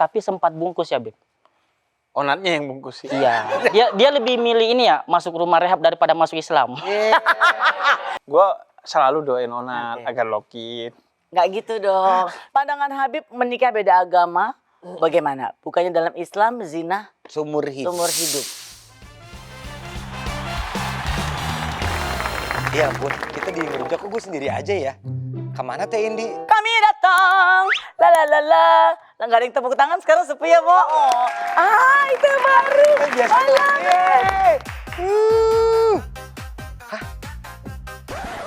tapi sempat bungkus ya, Beb. Onatnya yang bungkus. Iya. Dia lebih milih ini ya, masuk rumah rehab daripada masuk Islam. Gue selalu doain Onat agar lokit. Nggak gitu dong. Pandangan Habib menikah beda agama, bagaimana? Bukannya dalam Islam zina Seumur hidup. seumur hidup. Ya ampun, kita di ngerujak kok gue sendiri aja ya. Kemana Teh Indi? Kami datang, la la la la. Lah nggak ada yang tepuk tangan sekarang sepi ya, Bo. Ah, itu baru. Biasa.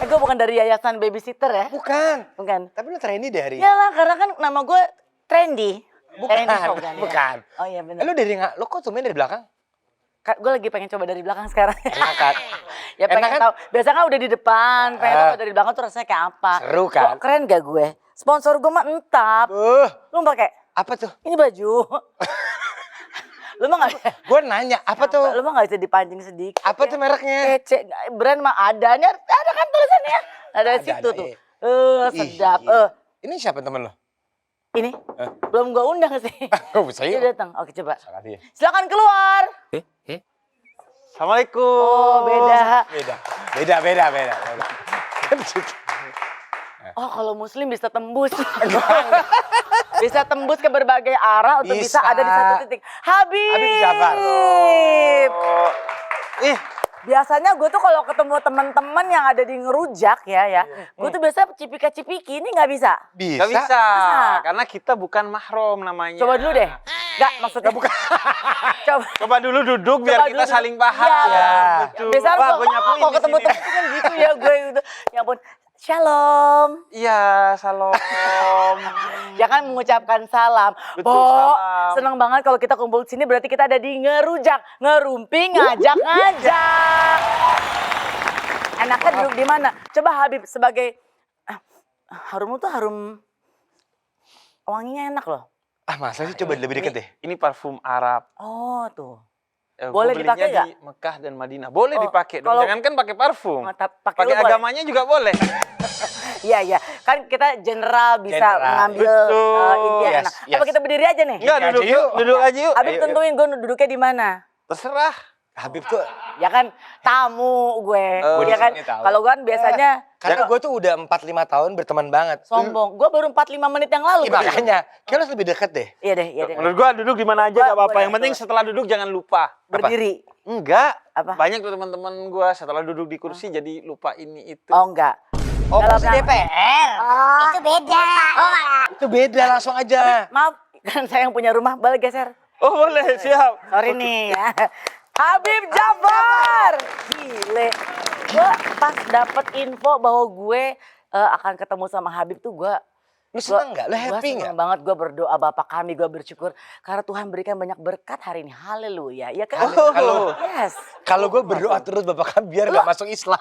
Gue bukan dari yayasan babysitter ya? Bukan. Bukan. Tapi lu trendy deh hari ini. Iyalah, karena kan nama gue Trendy. Bukan, Trendy ya? bukan. Oh iya benar. Lu lu kok tumben dari belakang? Gue lagi pengen coba dari belakang sekarang. Enak kan? Ya pengen Enak kan? tahu. Biasanya kan udah di depan, pengen tahu dari belakang tuh rasanya kayak apa. Seru kan? Kok keren gak gue? Sponsor gue mah Entap. Lu pakai Apa tuh? ini baju. Lu mah gak Gue nanya, apa tuh? Lu mah gak bisa dipancing sedikit. Apa tuh mereknya? Kece, brand mah adanya, ada kan tulisannya. Ada di situ ada, tuh. Ih, Sedap. iya. Ini siapa temen lo? Ini belum gue undang sih. Oh, bisa Dia yuk. datang. Oke coba. Salah dia. Silakan keluar. Assalamualaikum. Oh beda. Beda. Oh kalau muslim bisa tembus. Bisa tembus ke berbagai arah untuk bisa Bisa. ada di satu titik. Habib. Habib Jafar. Oh. Ih, Biasanya gue tuh kalau ketemu teman-teman yang ada di ngerujak ya, gue tuh biasa cipika-cipiki, ini nggak bisa. Bisa. gak bisa. Masa? Karena kita bukan mahram namanya. Coba dulu deh. Nggak maksudnya. Bukan. Coba. Coba dulu duduk biar Coba kita dulu. saling paham. Iya. Betul. Biasanya Wah, gue gua nyapuin kalau di ketemu sini. temen kan gitu ya gue gitu. Ya ampun. Shalom. Iya, salam. Ya kan mengucapkan salam. Betul, Bo, salam. senang banget kalau kita kumpul di sini berarti kita ada di ngerujak, ngerumping, ngajak-ngajak. Enaknya duduk di mana? Coba Habib sebagai harum tuh harum wanginya enak loh. Ah masa sih coba lebih deket deh. Ini parfum Arab. Oh tuh. Gua Boleh belinya dipakai nggak? di Mekah dan Madinah. Boleh Oh, dipakai. Dong. kalau- Jangan kan pakai parfum. Pakai Pakai lu boleh? agamanya juga boleh. Iya iya. Kan kita general bisa General. mengambil Betul. inti yang Yes, enak. yes. Apa kita berdiri aja nih? Enggak, Aja duduk yuk. yuk. Duduk aja yuk. Habib Ayo, tentuin gue duduknya di mana? Terserah. Habib tuh, Ya kan tamu gue. Oh, Ya kan di sini tahu. kalau gue kan biasanya karena gue tuh udah 4-5 tahun berteman banget. sombong. Gue baru 45 menit yang lalu. Iya, makanya, kayak lo lebih deket deh. Iya deh, iya deh. Menurut gua duduk di mana aja Gua gak apa-apa. boleh, Yang penting boleh. setelah duduk jangan lupa. Berdiri. Enggak. Apa? Banyak tuh teman-teman gua setelah duduk di kursi jadi lupa ini itu. Oh enggak. Oh, Dalam kursi rangka- DPR. Itu beda. Itu beda, langsung aja. Maaf, kan saya yang punya rumah, boleh geser. Oh boleh, siap. Sorry nih ya. Habib Jafar. Gile. Gue pas dapet info bahwa gue akan ketemu sama Habib tuh gue Lu seneng nggak? Lu happy Gue nggak? seneng banget, gue berdoa Bapak kami, gue bersyukur karena Tuhan berikan banyak berkat hari ini. Haleluya. Ya kan? Kalau Yes. kalau gue berdoa terus bapak kan biar nggak masuk Islam.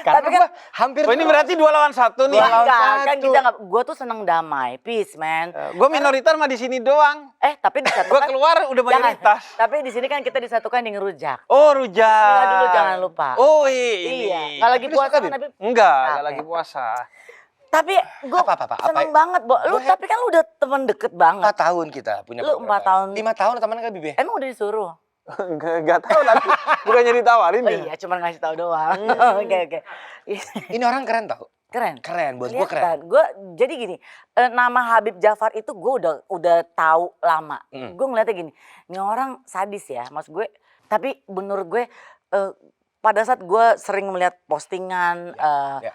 Karena Tapi kan- gua hampir. Oh ini berarti 2 lawan 1 nih. Dua lawan Enggak, kan satu. kita nggak, gue tuh seneng damai, peace man. Gua minoritas mah di sini doang. Tapi Gua disatukan. keluar udah Jangan. mayoritas. Tapi di sini kan kita disatukan di ngerujak. Oh rujak. Bismillah dulu, jangan lupa. Oh ini. Iya, nggak lagi Tapi puasa suka, kan Bib? Habib. Enggak Oke. lagi puasa. Tapi gue Apa? seneng banget, Bo. Lu Gua tapi kan lu udah temen deket banget. 4 tahun kita punya. Lu 4 tahun. 5 tahun teman kan Bibi? Emang udah disuruh? Enggak tahu lagi. Bukannya ditawarin Oh ya? iya, cuma ngasih tahu doang. Oke. Ini orang keren tau? Keren. Keren, buat gue keren. Gue jadi gini, nama Habib Jafar itu gue udah tahu lama. Gue ngeliatnya gini, ini orang sadis ya, maksud gue. Tapi menurut gue pada saat gue sering melihat postingan ya.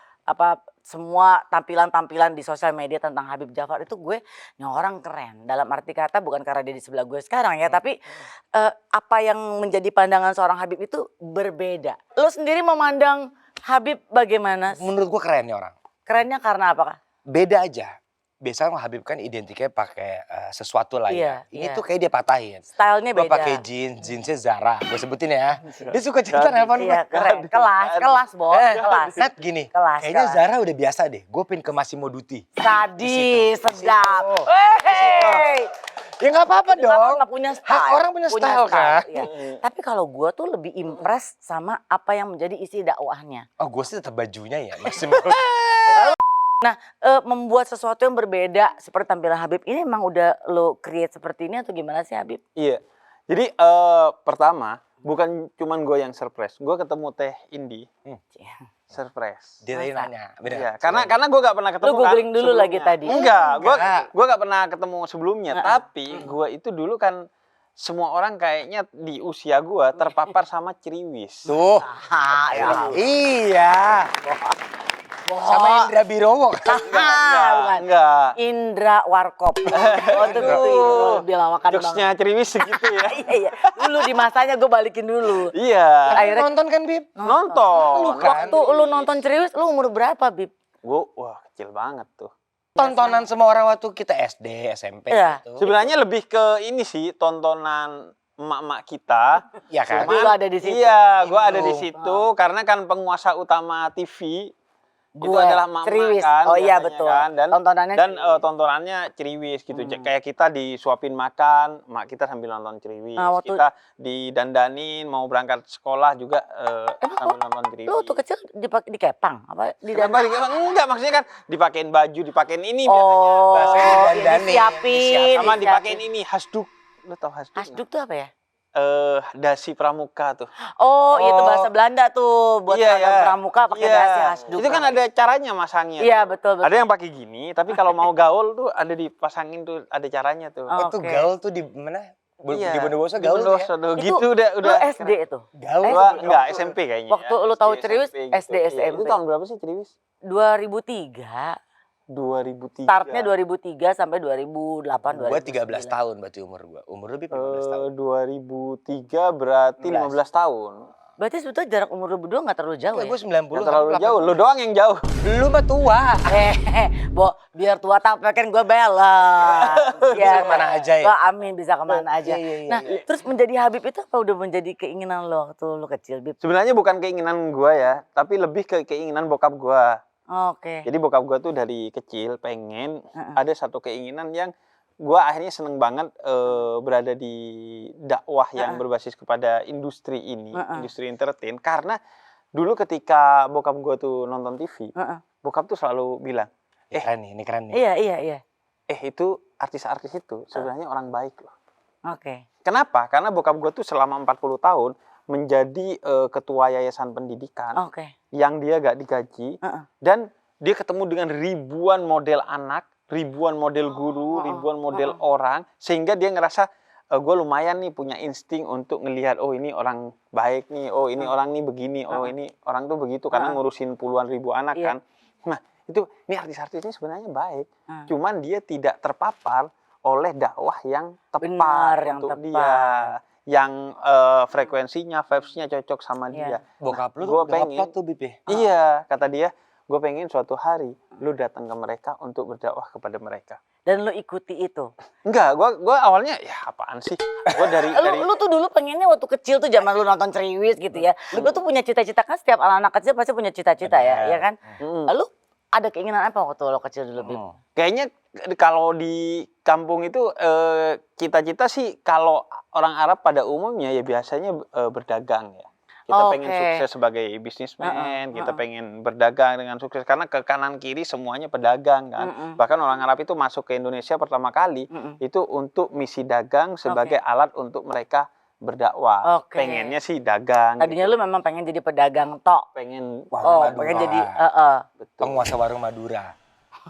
semua tampilan-tampilan di sosial media tentang Habib Jafar itu gue, ini orang keren. Dalam arti kata bukan karena dia di sebelah gue sekarang ya, tapi apa yang menjadi pandangan seorang Habib itu berbeda. Lo sendiri memandang Habib bagaimana? Menurut gue keren nih orang. Kerennya karena apa, Kak? Beda aja. Biasanya Habib kan identiknya pakai sesuatu lah ya. Iya, Ini iya. tuh kayak dia patahin. Stylenya Gue beda. pakai jeansnya Zara. Gue sebutin ya. Dia suka cerita nelfon gue. Iya, keren. Kelas, Bo. Kelas. Nat gini, Kelas, kayaknya kelas. Zara udah biasa deh. Gue pin ke Massimo Dutti. Sadis, sedap. situ. Wey. Ya nggak apa-apa dong. Nggak punya style. Hak orang punya style kan. Iya. Tapi kalau gue tuh lebih impress sama apa yang menjadi isi dakwahnya. Oh gue sih tetap bajunya ya Massimo. Membuat sesuatu yang berbeda seperti tampilan Habib ini emang udah lo create seperti ini atau gimana sih Habib? Iya. Jadi pertama bukan cuman gue yang surprise. Gue ketemu Teh Indi. Surprise. Dia tadi nanya, bener. Iya, karena gue gak pernah ketemu. Lu googling dulu sebelumnya. lagi tadi. Enggak, Enggak. gue gak pernah ketemu sebelumnya. Tapi gue itu dulu kan semua orang kayaknya di usia gue terpapar sama ceriwis. Tuh. Ya. Iya. Sama Indra Birowo. Enggak. Indra Warkop. Waktu itu bilang makan Jokesnya ceriwis segitu ya. Iya. Dulu di masanya gue balikin dulu. Iya. Akhirnya Nonton kan, Bib? Nonton. Lu kan? waktu lu nonton Ceriwis lu umur berapa, Bib? Gue wah kecil banget tuh. Tontonan semua orang waktu kita SD, SMP Iya. gitu. Sebenarnya lebih ke ini sih tontonan emak-emak kita. Iya kan? Tapi lu ada di situ. Iya, gue ada di Itu. situ karena kan penguasa utama TV itu Gue, adalah emak-emak Ceriwis. kan. Oh iya, biasanya betul. Kan? Tontonannya dan Ceriwis. tontonannya Ceriwis gitu. Kayak kita disuapin makan, emak kita sambil nonton Ceriwis. Nah, waktu- Kita didandanin mau berangkat sekolah juga sambil nonton Ceriwis. Lu waktu kecil dikepang apa di Kenapa enggak, maksudnya kan dipakein baju, dipakein ini Oh, Bahasanya ini dandanin, disiapin. sama disiapin. dipakein ini hasduk. Lu tau hasduk? nggak? Hasduk tuh apa ya? Dasi pramuka tuh. Oh, itu Oh. bahasa Belanda tuh buat Iya, seragam iya. pramuka pakai Iya. dasi hasduk. Itu kan ada caranya masangnya. Iya, betul betul. Ada yang pakai gini, tapi kalau mau gaul tuh ada dipasangin tuh, ada caranya tuh. Oh. Oh, tuh Oke. gaul tuh di mana? Iya. Di Bondowoso Di gaul tuh Bondowoso ya? tuh. Itu Gitu udah Lu SD itu? Gaul. Gua enggak SMP kayaknya. Waktu lu tahu Ceriwis, SMP SD, Iya, SMP. Itu tahun berapa sih Ceriwis? 2003. 2003. Startnya 2003 sampai 2008 Gua 2009. 13 tahun berarti umur gua. Umur lebih 15 tahun. 2003 berarti 15 tahun. Berarti sebetulnya jarak umur lu berdua gak terlalu jauh Enggak, ya? gua 90. Nggak terlalu jauh, lu doang yang jauh. Lu mah tua. Bo, biar tua tapi kan gue balance. Bisa kemana aja ya? Wah, amin, bisa kemana aja. Iya. Nah, terus menjadi Habib itu apa udah menjadi keinginan lo waktu lo kecil, Bib? Sebenarnya bukan keinginan gua ya, tapi lebih ke keinginan bokap gua. Oke. Jadi bokap gua tuh dari kecil pengen ada satu keinginan yang gua akhirnya seneng banget berada di dakwah yang berbasis kepada industri ini, industri entertain. Karena dulu ketika bokap gua tuh nonton TV, bokap tuh selalu bilang, Keren nih, ini keren nih. Iya. itu artis-artis itu sebenarnya orang baik loh. Oke. Kenapa? Karena bokap gua tuh selama 40 tahun menjadi ketua yayasan pendidikan Oke. yang dia gak digaji dan dia ketemu dengan ribuan model anak, ribuan model guru, ribuan model orang, sehingga dia ngerasa gue lumayan nih punya insting untuk ngelihat oh ini orang baik nih, oh ini orang nih begini, oh ini orang tuh begitu karena ngurusin puluhan ribu anak kan. Nah itu ini artis-artis ini sebenarnya baik, cuman dia tidak terpapar oleh dakwah yang tepat Benar, yang untuk tepat. dia, yang frekuensinya, vibes-nya cocok sama dia. Bokap lu gua tuh pengen tuh, Bib. Iya, kata dia, gue pengen suatu hari lu datang ke mereka untuk berdakwah kepada mereka. Dan lo ikuti itu. Enggak, gua awalnya ya apaan sih? Gue dari Lu tuh dulu pengennya waktu kecil tuh zaman lu nonton Ceriwis gitu ya. Lu tuh punya cita-cita kan setiap anak kecil pasti punya cita-cita ya kan? Lu ada keinginan apa waktu lo kecil dulu, Bib? kayaknya kalau di kampung itu cita-cita sih kalau orang Arab pada umumnya ya biasanya berdagang ya. Kita pengen sukses sebagai bisnismen, kita pengen berdagang dengan sukses karena ke kanan kiri semuanya pedagang kan. Bahkan orang Arab itu masuk ke Indonesia pertama kali itu untuk misi dagang sebagai alat untuk mereka berdakwah. Pengennya sih dagang. Tadinya lu memang pengen jadi pedagang tok. Pengen Pengen jadi penguasa warung Madura.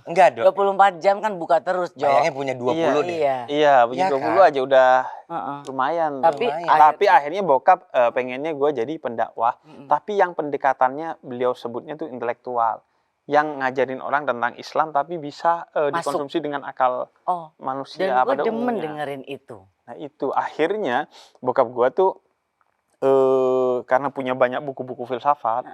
Enggak, Dok. 24 jam kan buka terus, Jo. Kayaknya punya 20 deh. Iya, punya 20 aja udah lumayan. Tapi akhirnya bokap pengennya gue jadi pendakwah. Tapi yang pendekatannya beliau sebutnya tuh intelektual. Yang ngajarin orang tentang Islam tapi bisa dikonsumsi dengan akal manusia Dan gue pada demen umumnya. dengerin itu. Nah itu akhirnya bokap gue tuh karena punya banyak buku-buku filsafat,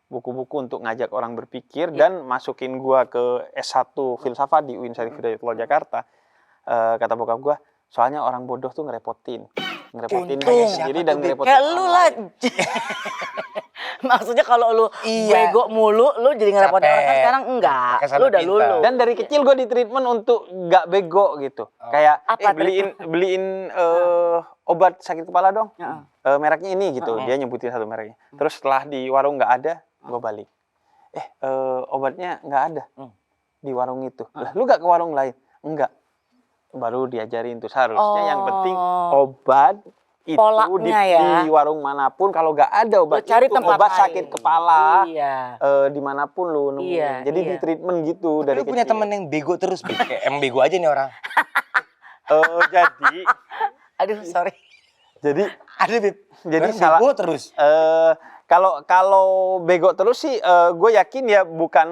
buku-buku untuk ngajak orang berpikir dan masukin gua ke S1 filsafat di UIN Syarif Hidayatullah Jakarta. Kata bokap gua, soalnya orang bodoh tuh ngerepotin diri sendiri dan ngerepotin Kayak lu orang lah. lain. Maksudnya kalau lu bego mulu, lu jadi ngerepotin orang kan sekarang enggak. Makanya Lu udah pintar. lulu. Dan dari kecil gua di treatment untuk gak bego gitu. Kayak Apa beliin obat sakit kepala dong. Mereknya ini gitu. Dia nyebutin satu mereknya. Terus setelah di warung nggak ada, gue balik. Obatnya nggak ada. di warung itu. Lah, lu gak ke warung lain? Enggak. Baru diajarin tuh seharusnya yang penting obat itu di warung manapun. Kalau nggak ada obat cari itu, tempat obat lain. sakit kepala, Iya. dimanapun lu nemuin. Iya, Jadi iya. di treatment gitu Tapi dari lu punya kecil. temen yang bego terus, Bib. Kayak emang bego aja nih orang. Jadi Aduh, sorry. jadi Ada, Bib. jadi Orang salah. bego terus. Kalau bego terus sih, gue yakin ya bukan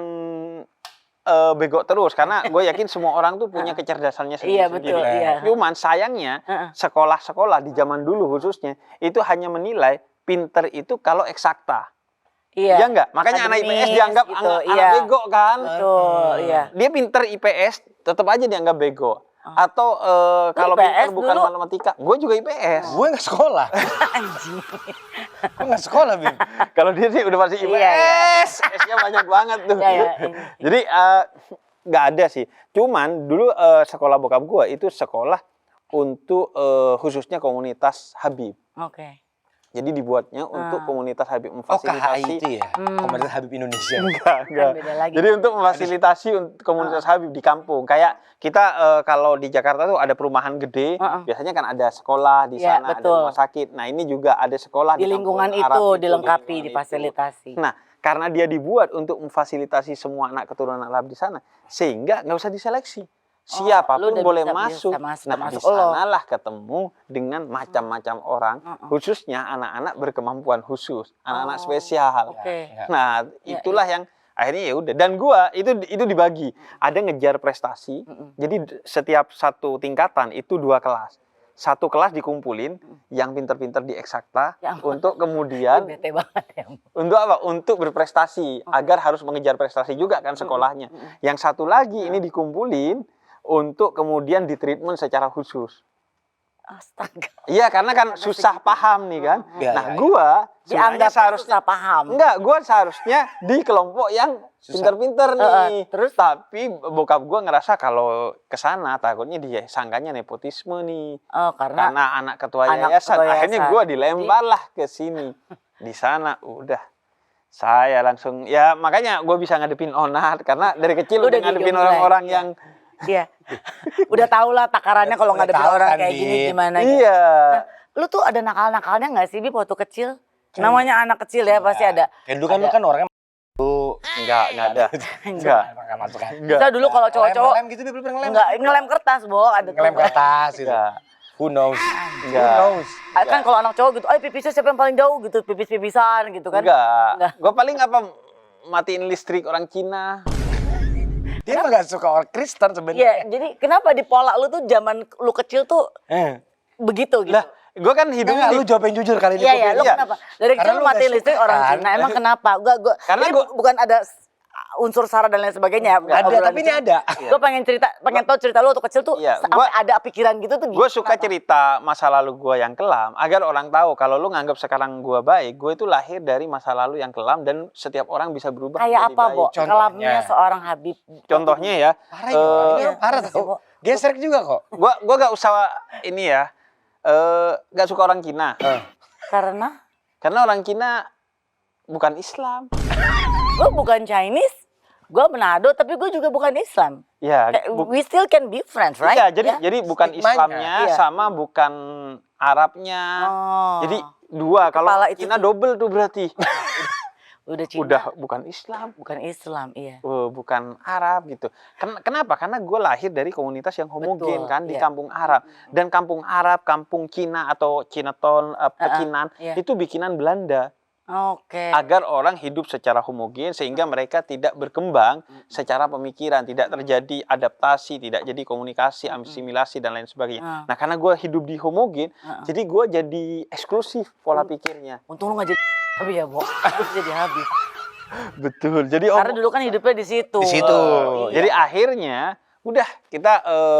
bego terus, karena gue yakin semua orang tuh punya kecerdasannya Iya, sendiri-sendiri. betul, iya. Cuman sayangnya sekolah-sekolah di zaman dulu khususnya itu hanya menilai pinter itu kalau eksakta. Iya. Ya enggak? Makanya anak IPS Akademis dianggap gitu, anak iya. bego kan. Betul, iya. Dia pinter IPS tetap aja dianggap bego. Atau kalau pinter IPS bukan dulu? matematika, gue juga IPS. Gue nggak sekolah. Anjing. Gue nggak sekolah, Bib. Kalau dia sih udah pasti IPS, Iya, S-nya banyak banget tuh. Iya, iya. Jadi nggak ada sih. Cuman dulu sekolah bokap gue itu sekolah untuk khususnya komunitas Habib. Oke. Jadi dibuatnya untuk komunitas Habib, Oh, KHI memfasilitasi. itu ya? Komunitas Habib Indonesia. Enggak. Kan beda lagi. Jadi untuk memfasilitasi komunitas Habib di kampung. Kayak kita kalau di Jakarta tuh ada perumahan gede, biasanya kan ada sekolah di Iya, sana, ada betul. rumah sakit. Nah, ini juga ada sekolah Di kampung lingkungan Arab itu di dilengkapi, lingkungan itu. difasilitasi. Nah, karena dia dibuat untuk memfasilitasi semua anak keturunan Arab di sana, sehingga nggak usah diseleksi. lu Siapapun udah boleh bisa masuk. masuk, Nah, masuk. di sanalah ketemu dengan macam-macam orang, khususnya anak-anak berkemampuan khusus, anak-anak spesial. Oke. Nah, itulah yang akhirnya ya udah. Dan gua itu dibagi. Ada ngejar prestasi. Jadi setiap satu tingkatan itu 2 kelas. Satu kelas dikumpulin yang pinter-pinter di eksakta Ya ampun. untuk kemudian Bete banget ya. untuk apa? Untuk berprestasi agar harus mengejar prestasi juga kan sekolahnya. Yang satu lagi ini dikumpulin untuk kemudian ditreatment secara khusus. Astaga. Iya, karena kan susah paham nih kan. Iya, Nah, iya, iya. gua sebenarnya Dianggap seharusnya susah paham. enggak, gua seharusnya di kelompok yang pinter-pinter nih. Terus? Tapi bokap gua ngerasa kalau ke sana takutnya dia sangkanya nepotisme nih. Oh, karena Anak ketua anak yayasan. ketua Akhirnya yayasan. gua dilempar lah ke sini. Di sana udah saya langsung ya makanya gua bisa ngadepin Onat karena dari kecil Lu udah udah ngadepin dimulai, orang-orang iya. yang iya. Udah tau lah takarannya kalau Udah ngadepin tahu orang kan, kayak gini Bib. gimana. gitu. iya. Nah, lu tuh ada nakal-nakalnya nggak sih, Bib, waktu kecil? Namanya anak kecil ya, pasti ada. Kayak dulu kan lu kan orangnya Enggak ada. Enggak. Nggak masuk kan. Enggak. Kita dulu kalau cowok-cowok Ngelem gitu, Bib, lu pernah ngelem? enggak ngelem kertas, Bo, ada tuh. Ngelem kertas gitu. Enggak. Who knows? Enggak. Who knows? Kan kalau anak cowok gitu, pipisnya siapa yang paling jauh gitu, pipis-pipisan gitu kan. Enggak. Enggak. Gue paling apa matiin listrik orang Cina. Dia emang gak suka orang Kristen Iya, sebenarnya. jadi kenapa di pola lu tuh zaman lu kecil tuh begitu gitu? Lah, gue kan hidupnya Enggak, lu jawab yang jujur kali ini. Iya, iya, lu Iya. kenapa? Dari Karena kecil lu lu matiin nggak listrik suka orang kan? Cina, emang kenapa? Karena ini gua- bukan ada unsur sara dan lain sebagainya. Ada, tapi ini ada. Gue pengen pengen tahu cerita lu waktu kecil tuh Iya, sampai ada pikiran gitu tuh. gue suka cerita masa lalu gue yang kelam agar orang tahu kalau lu nganggap sekarang gue baik, gue itu lahir dari masa lalu yang kelam dan setiap orang bisa berubah Kayak menjadi apa, baik. Bo? Contohnya. Kelamnya seorang Habib. Contohnya ya, Parah ya, orang ini Iya. parah tau. Gesrek juga kok. gue gak usah ini ya, gak suka orang Cina Karena orang Cina bukan Islam. gue bukan Chinese, gue Manado, tapi gue juga bukan Islam. Ya, We still can be friends, right? iya, Ya? jadi bukan Stigmanya. Islamnya Iya. sama bukan Arabnya. Oh. Jadi dua, kalau Kepala itu Cina tuh- double tuh berarti. udah Cina, Udah bukan Islam, bukan Islam, iya. bukan Arab gitu. Kenapa? Karena gue lahir dari komunitas yang homogen Betul, kan di iya. kampung Arab. Dan kampung Arab, kampung Cina atau Cinaton, Pecinan, iya. itu bikinan Belanda. Oke. Agar orang hidup secara homogen sehingga mereka tidak berkembang secara pemikiran, tidak terjadi adaptasi, tidak jadi komunikasi, asimilasi dan lain sebagainya. Nah, karena gue hidup di homogen, jadi gue jadi eksklusif pola pikirnya. Untung lu nggak jadi Habib ya, Bo. Terus jadi Habib. Betul. Jadi Karena dulu kan hidupnya di situ. Di situ. Iya. jadi akhirnya udah kita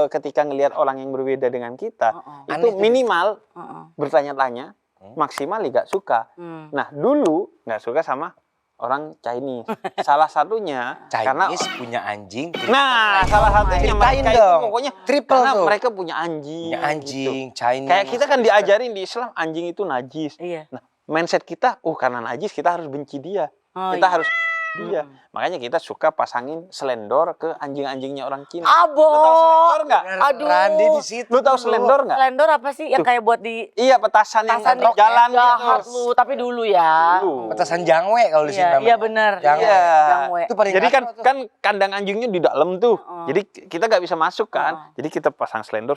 ketika ngelihat orang yang berbeda dengan kita itu Aneh tuh. minimal Heeh. bertanya-tanya, maksimal nggak suka. Hmm. Nah, dulu nggak suka sama orang Chinese. Salah satunya karena Chinese punya anjing. nah, salah satunya Ceritain mereka itu dong. pokoknya Triple karena tuh. mereka punya anjing. Punya anjing, gitu. Chinese. Kayak kita kan diajarin di Islam anjing itu najis. Iya. Nah, mindset kita, karena najis kita harus benci dia. Oh, Kita iya. harus Iya. Makanya kita suka pasangin selendor ke anjing-anjingnya orang Cina. Abo. Lu tahu selendor nggak? Aduh. Randi di situ. Lu tahu selendor nggak? Selendor apa sih yang kayak buat di Iya, petasan yang Petasan di jalan jahat gitu. lu, tapi dulu ya. Dulu. Petasan jangwe kalau di sini Iya, namanya. iya benar. Jangwe. Iya. Jangwe. Itu paling Jadi kan kacau tuh. kan kandang anjingnya di dalam tuh. Jadi kita nggak bisa masuk kan. Jadi kita pasang selendor.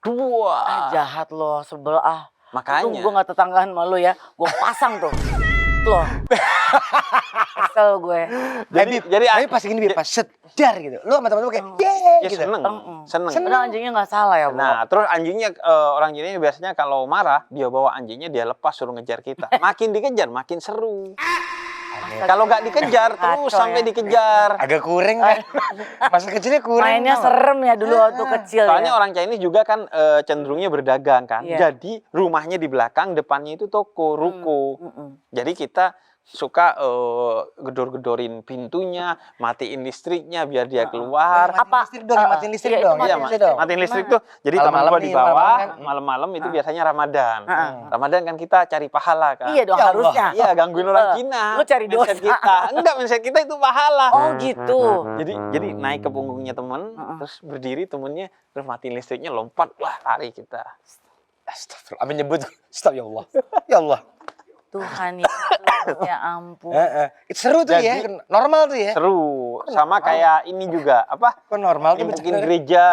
Dua. Jahat loh, sebel ah. Makanya. Untung gue gak tetanggaan sama lu ya. Gue pasang tuh. Loh. Kesel gue. Jadi Tapi pas gini Bib, pas sedar gitu. Lu sama temen lu kayak ya gitu. seneng. Padahal anjingnya gak salah ya, Bu. Nah, terus anjingnya orang Cina biasanya kalau marah dia bawa anjingnya dia lepas suruh ngejar kita. Makin dikejar makin seru. Kalau nggak dikejar terus Kacau sampai ya. dikejar. Agak kuring kan. Masa kecilnya kuring. Mainnya tau. serem ya dulu waktu kecil Soalnya ya. orang Chinese juga kan cenderungnya berdagang kan. Iya. Jadi rumahnya di belakang, depannya itu toko, ruko. Mm-mm. Jadi kita suka gedor-gedorin pintunya, matiin listriknya biar dia keluar. Matiin listrik dong, matiin listrik iya, itu dong. Iya, matiin listrik dong. matiin listrik tuh. Jadi teman Malam-malam gua di nih, bawah, malam-malam kan. malam-malam itu biasanya Ramadan. Heeh. Ramadan kan kita cari pahala kan. Iya dong Ya Allah. harusnya. Iya, gangguin orang Cina. Lu cari Mindset dosa. kita. Enggak, mindset kita itu pahala. Oh gitu. Jadi naik ke punggungnya temen, terus berdiri temennya, terus matiin listriknya, lompat, wah lari kita. Astagfirullah. Amin nyebut. Stop ya Allah. Ya Allah. Tuhan ya. Ya ampun. Itu seru tuh ya. Jadi- Normal tuh ya. Seru. Sama kayak ini juga, apa? Kok normal tuh Timpukin bercanda? gereja.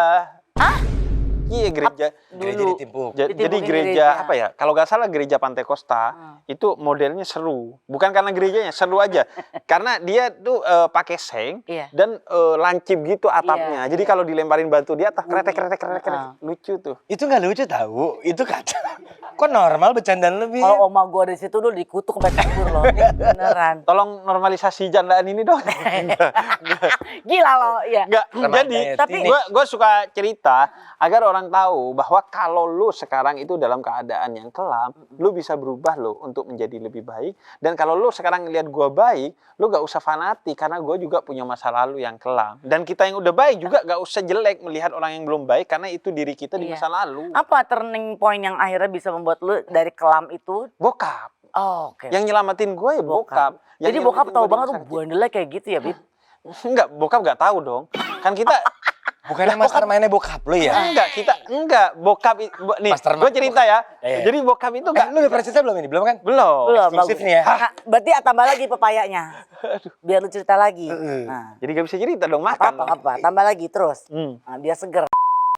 Iya, gereja. Gereja Dulu. ditimpuk. Jadi Ditimpukin gereja gereja. apa ya? Kalau nggak salah gereja Pantai Costa itu modelnya seru. Bukan karena gerejanya, seru aja. Karena dia tuh pakai seng Iya. dan lancip gitu atapnya. Jadi kalau dilemparin batu di atas kretek, lucu tuh. Itu nggak lucu tahu. Itu kacau. Kok normal bercandaan lebih? Kalau oma gua di situ dulu dikutuk sampai kabur loh. Beneran. Tolong normalisasi jandaan ini dong. Gila loh, iya. Enggak, Remaja jadi ya, tapi teenage. gue suka cerita agar orang tahu bahwa kalau lu sekarang itu dalam keadaan yang kelam, lu bisa berubah lo untuk menjadi lebih baik. Dan kalau lu sekarang ngelihat gue baik, lu gak usah fanatik karena gue juga punya masa lalu yang kelam. Dan kita yang udah baik juga gak usah jelek melihat orang yang belum baik karena itu diri kita di Iya. masa lalu. Apa turning point yang akhirnya bisa membuat lu dari kelam itu? Bokap. Oh, oke. Yang nyelamatin gue ya bokap. Yang Jadi bokap nyelamatin tahu gua di banget tuh masa kecil. bandelnya kayak gitu ya, Bib? Enggak, bokap gak tahu dong. Kan kita Bukannya mastermind-nya bokap lu ya? enggak bokap nih Mastermind. gue cerita ya. Iya. Jadi bokap itu enggak Lu udah pernah cerita belum ini? Belum kan? belum. Belum, eksklusif bagus. nih ya. Nah, berarti tambah lagi pepayanya. Biar lu cerita lagi. Nah, Jadi gak bisa cerita dong, makan. apa? Tambah lagi terus. Hmm. Nah, biar seger.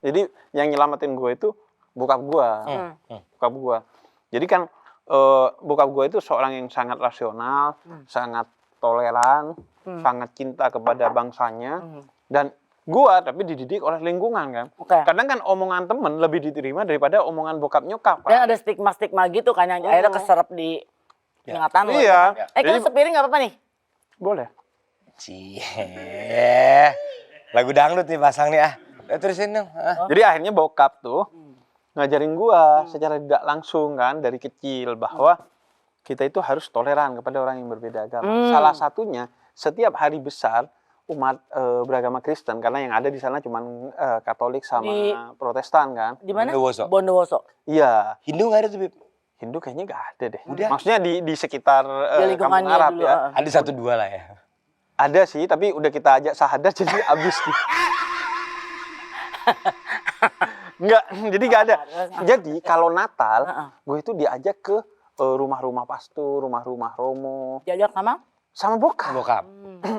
Jadi yang nyelamatin gue itu bokap gue. Bokap gue. Jadi kan bokap gue itu seorang yang sangat rasional, sangat toleran, sangat cinta kepada bangsanya. Dan gue tapi dididik oleh lingkungan kan. Oke. Kadang kan omongan temen lebih diterima daripada omongan bokap nyokap. Dan ada stigma-stigma gitu kan yang akhirnya keserap di ingatan lu. Iya. Kalau Jadi- sepiring nggak apa-apa nih? Boleh. Cie. Lagu dangdut nih pasang nih ah. Terusin dong. Jadi akhirnya bokap tuh ngajarin gua secara tidak langsung kan dari kecil bahwa kita itu harus toleran kepada orang yang berbeda agama. Salah satunya setiap hari besar umat beragama Kristen karena yang ada di sana cuma Katolik sama Di- Protestan kan. Di mana? Bondowoso. Bondowoso. Iya, Hindu nggak ada tuh Bib? Hindu kayaknya nggak ada deh. Udah. Maksudnya di sekitar Di lingkungannya kampung Arab dulu, ya. Ada satu dua lah ya. Ada sih, tapi udah kita ajak sahadat jadi abis nih. Enggak, jadi nggak ada. Jadi kalau Natal, gue itu diajak ke rumah-rumah pastor, rumah-rumah romo, Diajak sama bokap. Bokap.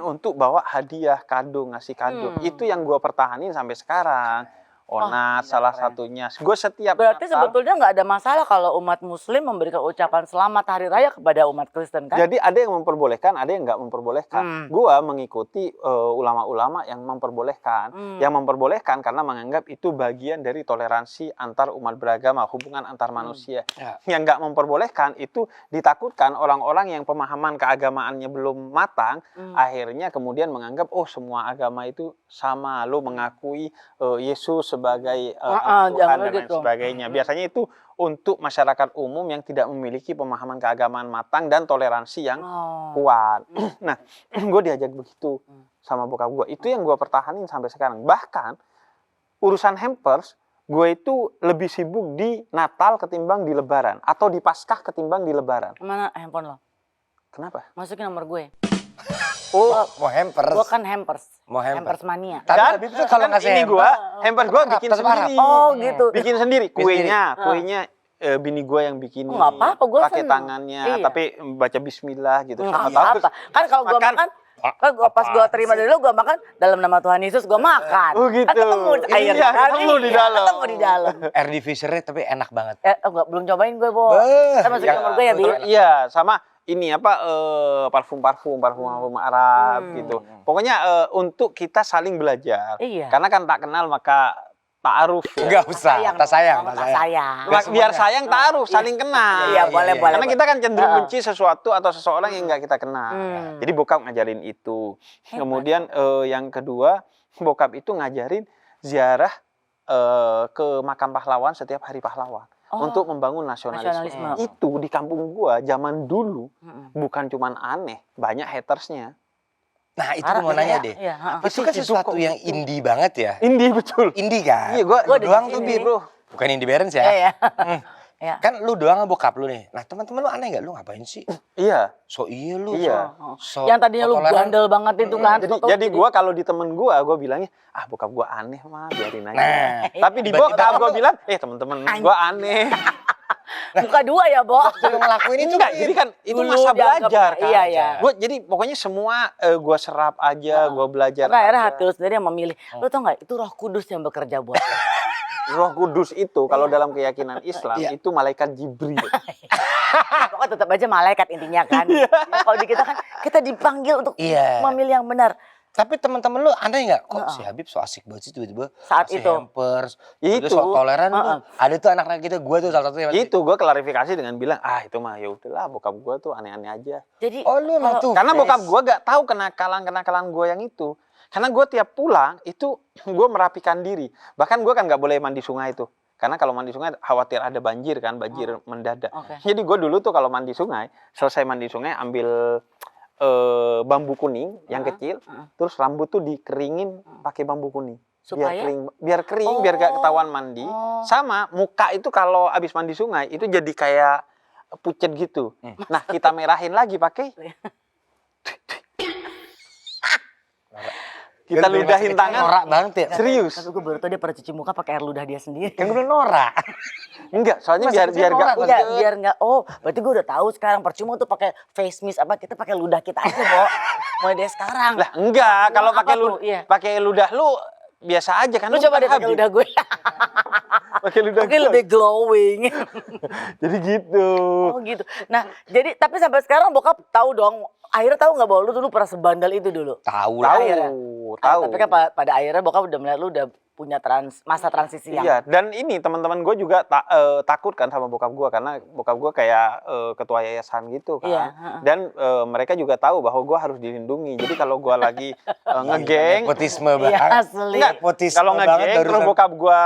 Untuk bawa hadiah, kado, ngasih kado. Itu yang gue pertahanin sampai sekarang. Onat salah satunya. Gue setiap Berarti Natal- sebetulnya nggak ada masalah kalau umat Muslim memberikan ucapan selamat hari raya kepada umat Kristen kan? Jadi ada yang memperbolehkan, ada yang nggak memperbolehkan. Gua mengikuti ulama-ulama yang memperbolehkan. Yang memperbolehkan karena menganggap itu bagian dari toleransi antar umat beragama, hubungan antar manusia. Ya. Yang nggak memperbolehkan itu ditakutkan orang-orang yang pemahaman keagamaannya belum matang, akhirnya kemudian menganggap oh semua agama itu sama, lo mengakui Yesus sebagai anak Tuhan jangan dan lain gitu. sebagainya. Biasanya itu untuk masyarakat umum yang tidak memiliki pemahaman keagamaan matang dan toleransi yang kuat. Nah, gue diajak begitu sama bokap gue. Itu yang gue pertahanin sampai sekarang. Bahkan urusan hampers, gue itu lebih sibuk di Natal ketimbang di Lebaran. Atau di Paskah ketimbang di Lebaran. Mana handphone lo? Kenapa? Masukin nomor gue. Oh, Mau hampers. Gue kan hampers. Mau hampers. Hampers mania. Tapi dan Habib tuh kalau kan ngasih ini hampers, hampers gua tetap bikin harap. sendiri. Oh gitu. Bikin sendiri kuenya, Sendiri. kuenya bini gua yang bikin. Oh, nggak apa-apa, gua pakai seneng. tangannya, Iya. tapi baca bismillah gitu. Nggak Siapa tahu apa-apa. Kan kalau gue makan. makan, kan pas gue terima dari lu, gue makan dalam nama Tuhan Yesus, gue makan. Oh gitu. Kan ketemu airnya Iya, kan? ketemu di Iya, dalam. Ketemu di dalam. air diffusernya tapi enak banget. Enggak, belum cobain gue, Bo. Beuh, Kita masukin yang- nomor gue ya, Bi. Iya, sama ini parfum Arab gitu. Pokoknya untuk kita saling belajar. Iya. Karena kan tak kenal maka ta'aruf. Ya. Enggak usah, tak sayang, tak Tak sayang. sayang. Nggak Biar semuanya. sayang ta'aruf, saling kenal. Iya, boleh, boleh. Karena kita kan cenderung benci sesuatu atau seseorang yang nggak kita kenal. Hmm. Jadi bokap ngajarin itu. Kemudian yang kedua, bokap itu ngajarin ziarah ke makam pahlawan setiap hari pahlawan. Oh, Untuk membangun nasionalisme. nasionalisme. Itu di kampung gua zaman dulu Mm-mm. bukan cuman aneh, banyak hatersnya. Nah itu Parah, mau nanya iya, deh. iya, heeh. Itu kan sesuatu yang indie banget ya. Indie betul. Indie kan? Iya, gua Gua ada doang di tuh sini. Bi, bro. Bukan indie barons Iya, ya. ya. Hmm. Iya. Kan lu doang sama bokap lu nih. Nah teman-teman lu aneh nggak? Lu ngapain sih? Iya. So iya lu. Iya. So, Yang tadinya lu toleran. bandel banget itu kan. Jadi gua kalau di temen gua bilangnya, bokap gua aneh mah, biarin aja. Nah, Tapi di tiba-tiba bokap kan gua lu- bilang, temen-temen gua aneh. Buka dua ya, Bo. Waktu lu ngelakuin itu Enggak, jadi kan itu Dulu masa dianggap- belajar kan. iya, iya. Gua jadi pokoknya semua gua serap aja, gua belajar. Karena akhirnya aja. hati lu sendiri yang memilih. Lu tau gak, itu Roh Kudus yang bekerja buat lu. Roh Kudus itu kalau dalam keyakinan Islam Iya. itu malaikat Jibril. Pokoknya tetap aja malaikat intinya kan. Ya, kalau di kita kan, kita dipanggil untuk Iya. memilih yang benar. Tapi teman-teman lu aneh nggak? Kok Heeh. si Habib so asik banget sih tiba-tiba Saat kasih itu. hampers, Itu. itu so toleran Heeh. tuh. Ada tuh anak-anak kita, gua tuh salah satunya. Itu gua klarifikasi dengan bilang, itu mah ya udahlah bokap gua tuh aneh-aneh aja. Jadi Oh lu emang tuh. Karena bokap gua gak tahu kenakalan gua yang itu. Karena gua tiap pulang itu gua merapikan diri. Bahkan gua kan nggak boleh mandi sungai itu. Karena kalau mandi sungai khawatir ada banjir kan, banjir mendadak. Oke. Jadi gua dulu tuh kalau mandi sungai, selesai mandi sungai ambil bambu kuning yang kecil, terus rambut tuh dikeringin pakai bambu kuning. Supaya? Biar kering, biar gak ketahuan mandi. Oh. Sama muka itu kalau habis mandi sungai itu jadi kayak pucet gitu. Nah, kita merahin lagi pakai kita ludahin tangan. Norak banget ya. Serius. Tapi gue baru tau dia pernah cuci muka pakai air ludah dia sendiri. Kan gue bilang norak. Enggak, soalnya Masa biar kecil gak norak, pucet. Enggak, biar enggak. Oh, berarti gue udah tahu sekarang percuma tuh pakai face mist apa, kita pakai ludah kita aja, Bo. Mulai dari sekarang. Lah, enggak, kalau Apa pakai tuh? Iya. pakai ludah lu biasa aja kan. Lu coba deh pakai ludah gue. Pakai ludah. Mungkin gua. lebih glowing. Jadi gitu. Oh gitu. Nah, jadi tapi sampai sekarang bokap tahu dong. Akhirnya tahu nggak bahwa lu dulu pernah sebandel itu dulu? Tahu Tahu, lah. akhirnya. tahu. Tapi kan pada akhirnya bokap udah melihat lu udah punya masa transisi yang Iya, dan ini teman-teman gue juga takut kan sama bokap gue karena bokap gue kayak ketua yayasan gitu kan. Iya, Dan mereka juga tahu bahwa gue harus dilindungi. Jadi kalau gue lagi ngegeng, Nepotisme Iya, banget. asli. enggak, Nepotisme kalau banget ngegeng terus barusan. bokap gue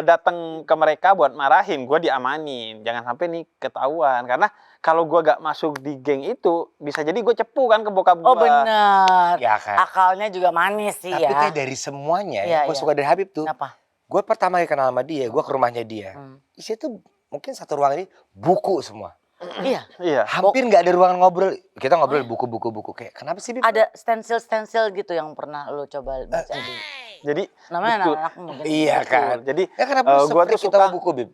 datang ke mereka buat marahin, gue diamanin. Jangan sampai nih ketahuan karena kalau gue gak masuk di geng itu bisa jadi gue cepu kan ke bokap gue. Oh benar. Ya kan. Akalnya juga manis sih Tapi ya. kayak dari semuanya Iya, yang gue iya. suka dari Habib tuh. Kenapa? Gue pertama kali kenal sama dia, gue ke rumahnya dia. Isinya tuh mungkin satu ruangan ini buku semua. Iya. Iya. Hampir nggak ada ruangan ngobrol. Kita ngobrol buku-buku. Kayak kenapa sih Bib? Ada stensil gitu yang pernah lu coba baca dulu. Jadi Namanya betul. anak-anak mungkin. Iya kan. Jadi Ya kenapa gua gua tuh kita suka buku Bib?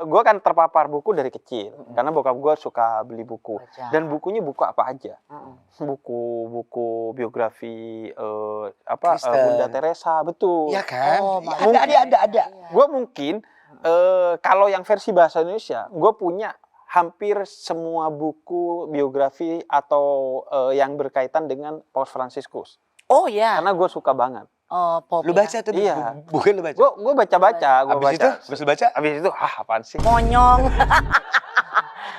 gue kan terpapar buku dari kecil karena bokap gue suka beli buku Baca. dan bukunya buku apa aja, buku biografi Kristen. Bunda Teresa, betul. Iya kan. Oh, Ya, ada. Gue mungkin kalau yang versi bahasa Indonesia gue punya hampir semua buku biografi atau yang berkaitan dengan Paus Fransiskus Oh ya. karena gue suka banget. Oh, pop. Lu baca tuh Bib? Iya. Bukan lu baca. Gue baca, gue Abis itu, baca. habis lu baca, Abis itu, apaan sih? Monyong.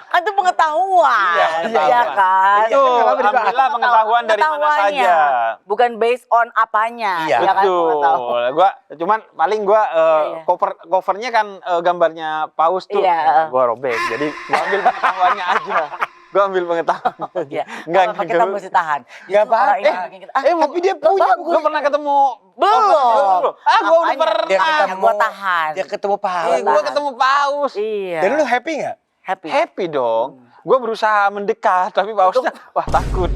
Kan itu pengetahuan. Iya, Iya pengetahuan. kan? Itu ambillah pengetahuan dari mana Pengetahuannya. saja. Bukan based on apanya. Iya. ya kan? Betul. Pengetahuan. Gua cuman paling gua Iya. covernya kan gambarnya paus tuh. Iya. Gua robek. Jadi gua ambil pengetahuannya aja. Gua ambil pengetahuan. Iya. Enggak Apa kita mesti tahan. Nggak Justru apa-apa. orang ini bikin kita, tapi dia punya buku. Lu pernah ketemu Belum. Gua udah Makanya. pernah. Dia ketemu. Gua tahan. Dia ketemu pahala. Gua ketemu paus. Iya. Dan lu happy nggak? happy. Happy dong. Gua berusaha mendekat tapi pausnya wah takut.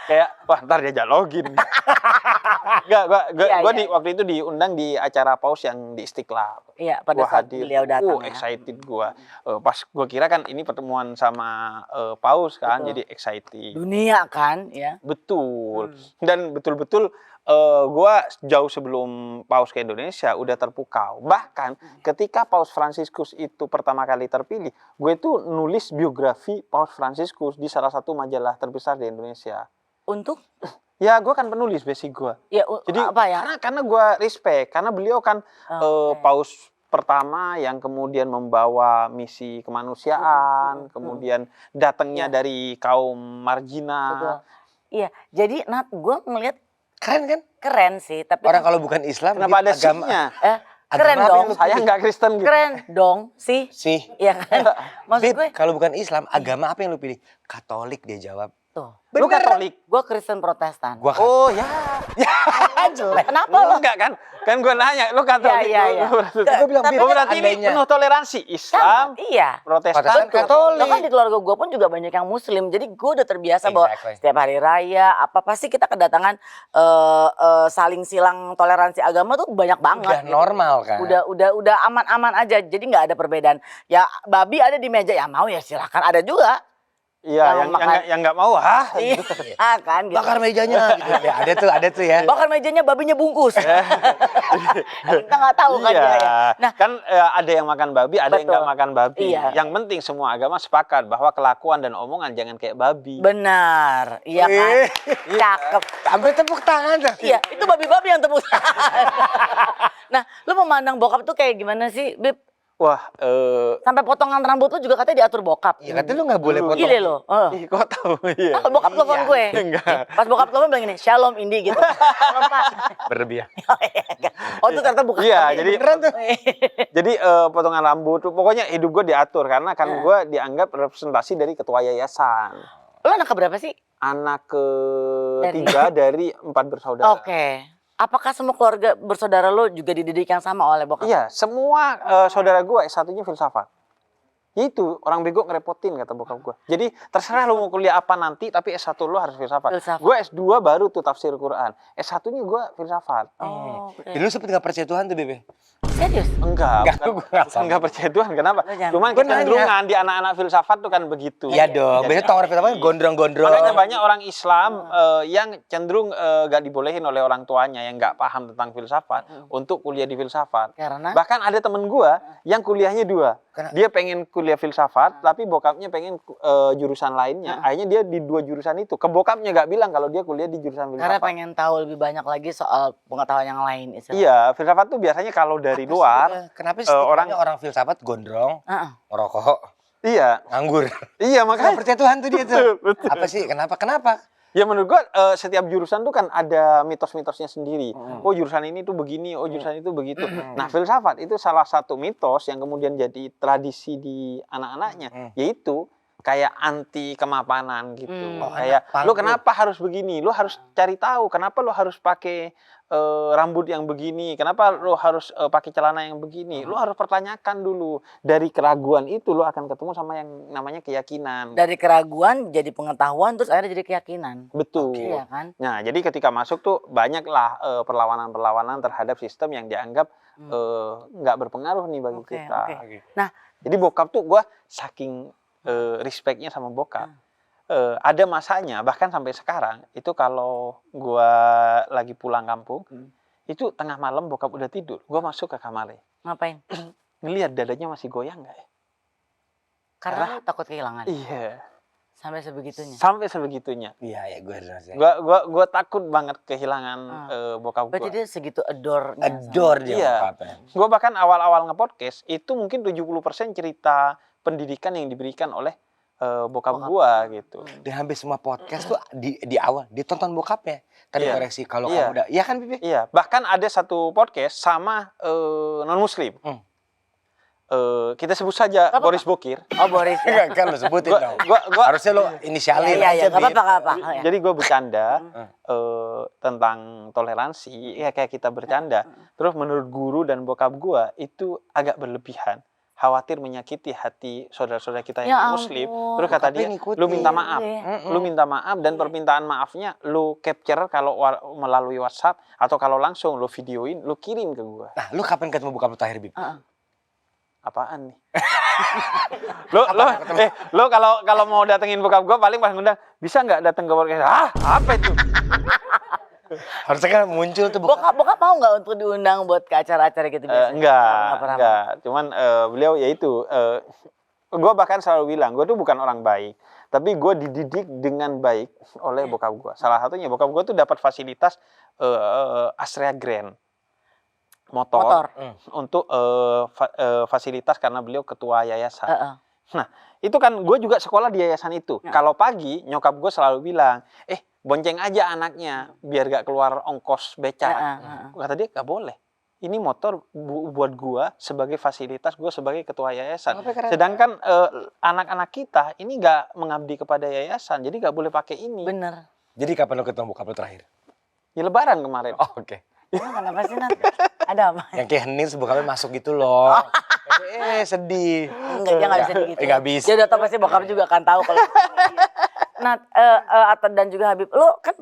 kayak wah ntar diajak login. Enggak, gua Iya. waktu itu diundang di acara paus yang di Istiqlal. Iya, pada Gua saat hadir. beliau datang ya. Excited gua. Pas gua kira kan ini pertemuan sama paus kan, Betul. jadi excited. Dunia kan, ya. Betul. Dan betul-betul gua jauh sebelum paus ke Indonesia udah terpukau. Bahkan ketika Paus Fransiskus itu pertama kali terpilih, gue itu nulis biografi Paus Fransiskus di salah satu majalah terbesar di Indonesia. Untuk Ya, gue kan penulis basic gue. ya Jadi apa ya? karena gue respect, karena beliau kan Oke. paus pertama yang kemudian membawa misi kemanusiaan, kemudian datangnya Iya. dari kaum Betul. marginal. Iya, jadi gue ngelihat Keren kan? keren sih, tapi Orang kalau bukan Islam Kenapa ada agama sih-nya? keren agama apa dong. yang lu Saya nggak Kristen gitu. Keren dong sih. sih. Iya kan? Maksud Bib, gue kalau bukan Islam, agama apa yang lu pilih? Katolik dia jawab. tuh. Lu Katolik? Gue Kristen Protestan. Gua kan. Oh ya. jelek. Kenapa lo? Enggak kan? Kan gue nanya, lu Katolik. Iya. Gua bilang, Tapi Bib, Oh, berarti ini andainya. penuh toleransi Islam, Iya. Protestan, Protestan, Katolik. Bahkan di keluarga gue pun juga banyak yang Muslim, jadi gue udah terbiasa bahwa Exactly. setiap hari raya apa pasti kita kedatangan saling silang toleransi agama tuh banyak banget. Udah gitu. normal kan? Udah aman-aman aja, jadi nggak ada perbedaan. Ya babi ada di meja, ya mau ya silahkan, ada juga. Iya, Yang yang nggak mau Iya kan gitu. Bakar mejanya gitu. Ya, ada tuh ya. Bakar mejanya, babinya bungkus. Kita nggak tahu kan Iya. dia ya. Nah, Kan ada yang makan babi, ada yang nggak Betul. makan babi. Iya. Yang penting semua agama sepakat bahwa kelakuan dan omongan jangan kayak babi. benar, iya kan? Cakep. Sampai tepuk tangan tuh. Iya, itu babi-babi yang tepuk tangan. Nah, lu memandang bokap tuh kayak gimana sih, Bib? Wah, Sampai potongan rambut lu juga katanya diatur bokap. Iya katanya lu nggak boleh potong. Gile lo. ih kok tahu ya? Ah, bokap telepon Iya. gue. Enggak. Pas bokap telepon bilang gini, Shalom Indi gitu. Shalom, Pak. Berlebihan. Oh, itu ternyata bukan. Iya, jadi Beneran tuh. Jadi potongan rambut, pokoknya hidup gue diatur karena kan gue dianggap representasi dari ketua yayasan. Lu anak keberapa sih? Anak ketiga dari 4 bersaudara. Oke. Apakah semua keluarga bersaudara lo juga dididik yang sama oleh bokap? Iya, semua saudara gue S1-nya filsafat. Itu orang bego ngerepotin kata bokap gue. Jadi terserah lu mau kuliah apa nanti, tapi S1 lu harus filsafat. Filsafat. Gue S2 baru tuh tafsir Quran. S1-nya gue filsafat. Oh, oke. Jadi lu sempet nggak percaya Tuhan tuh Bebe? Serius? Enggak, Enggak, bukan, gua nggak bukan nggak percaya Tuhan. Kenapa? Lu jangan- Cuman Gua nanya. kecenderungan di anak-anak filsafat tuh kan begitu. Iya dong. Jadi- Biasanya tongkrongan pertama gondrong-gondrong. Makanya banyak orang Islam yang cenderung gak dibolehin oleh orang tuanya yang nggak paham tentang filsafat untuk kuliah di filsafat. Karena? Bahkan ada temen gua yang kuliahnya 2. Karena- Dia pengen kuliah filsafat, tapi bokapnya pengen jurusan lainnya. Akhirnya dia di 2 jurusan itu. Ke bokapnya nggak bilang kalau dia kuliah di jurusan Karena filsafat. pengen tahu lebih banyak lagi soal pengetahuan yang lain. istilahnya. Iya, filsafat tuh biasanya kalau dari luar, Kenapa sih orang filsafat gondrong, Heeh. ngerokok, iya, nganggur? iya Nggak makanya. percaya Tuhan tuh dia tuh. Betul, betul. Apa sih? Kenapa? Ya menurut gua setiap jurusan tuh kan ada mitos-mitosnya sendiri. Oh jurusan ini tuh begini, oh jurusan itu begitu. Nah filsafat itu salah satu mitos yang kemudian jadi tradisi di anak-anaknya, yaitu kayak anti kemapanan gitu. Oh, Kayak anak lu panggung. kenapa harus begini? Lu harus cari tahu kenapa lu harus pakai rambut yang begini, kenapa lu harus pakai celana yang begini. Lu harus pertanyakan dulu. Dari keraguan itu lu akan ketemu sama yang namanya keyakinan. Dari keraguan jadi pengetahuan, terus akhirnya jadi keyakinan. Betul. Iya kan? Nah, jadi ketika masuk tuh banyaklah perlawanan-perlawanan terhadap sistem yang dianggap nggak berpengaruh nih bagi Oke, kita. oke. Nah, Jadi bokap tuh gue saking respectnya sama bokap. Ada masanya, bahkan sampai sekarang, itu kalau gue lagi pulang kampung, itu tengah malam bokap udah tidur, gue masuk ke kamarnya. ngapain? Ngelihat dadanya masih goyang nggak ya? Karena lu takut kehilangan. Iya, Sampai sebegitunya. sampai sebegitunya. Iya, gue harus nasihat. Gua takut banget kehilangan bokap gue. Berarti dia segitu adore-nya. Adore dia Iya. bokapnya. Gue bahkan awal-awal nge-podcast itu mungkin 70% cerita pendidikan yang diberikan oleh bokap gue gitu. Dan hampir semua podcast tuh di awal ditonton bokapnya. Kan Iya. dikoreksi kalau Iya. kamu udah. Iya kan Bibi? Iya, bahkan ada satu podcast sama non-muslim. Kita sebut saja Apa, Boris Bokir. Oh, Boris. Ya. Enggak kan lo sebutin dong. Gua Harusnya lo inisialin Iya, iya, aja, nggak Bib. apa-apa, nggak apa. Oh, ya. Jadi gue bercanda tentang toleransi, ya kayak kita bercanda. Terus menurut guru dan bokap gue itu agak berlebihan. khawatir menyakiti hati saudara-saudara kita Ya yang muslim. ampun. Terus kata Tapi dia, ngikutin. lu minta maaf. Iya. Lu minta maaf dan permintaan maafnya lu capture kalau melalui WhatsApp atau kalau langsung lu videoin, lu kirim ke gua. Nah, lu kapan ketemu bokap lu terakhir, Bib? Apaan nih? Lo kalau mau datengin bokap gua paling pas ngundang, bisa nggak datang ke podcast? Ah, apa itu? Harusnya kan muncul tuh Bokap mau nggak untuk diundang buat ke acara-acara gitu biasanya? Enggak. Cuman beliau ya itu, gue bahkan selalu bilang, gue tuh bukan orang baik, tapi gue dididik dengan baik oleh bokap gue. Salah satunya bokap gue tuh dapat fasilitas Astrea Grand motor. Untuk fasilitas karena beliau ketua yayasan. Nah, itu kan gue juga sekolah di yayasan itu. Kalau pagi nyokap gue selalu bilang, bonceng aja anaknya biar gak keluar ongkos beca. Kata dia gak boleh. Ini motor buat gua sebagai fasilitas gua sebagai ketua yayasan. Sedangkan anak-anak kita ini gak mengabdi kepada yayasan, jadi gak boleh pakai ini. Bener. Jadi kapan lu ketemu bokap lu terakhir? Ya Lebaran kemarin. Oh, oke. Kenapa sih, Nat? Ada apa? Yang kayak hening bokapnya masuk gitu loh. Sedih. Enggak, dia nggak bisa gitu. Nggak bisa. Dia udah tahu pasti bokap juga akan tahu kalau. Nah, Atta dan juga Habib, lo kan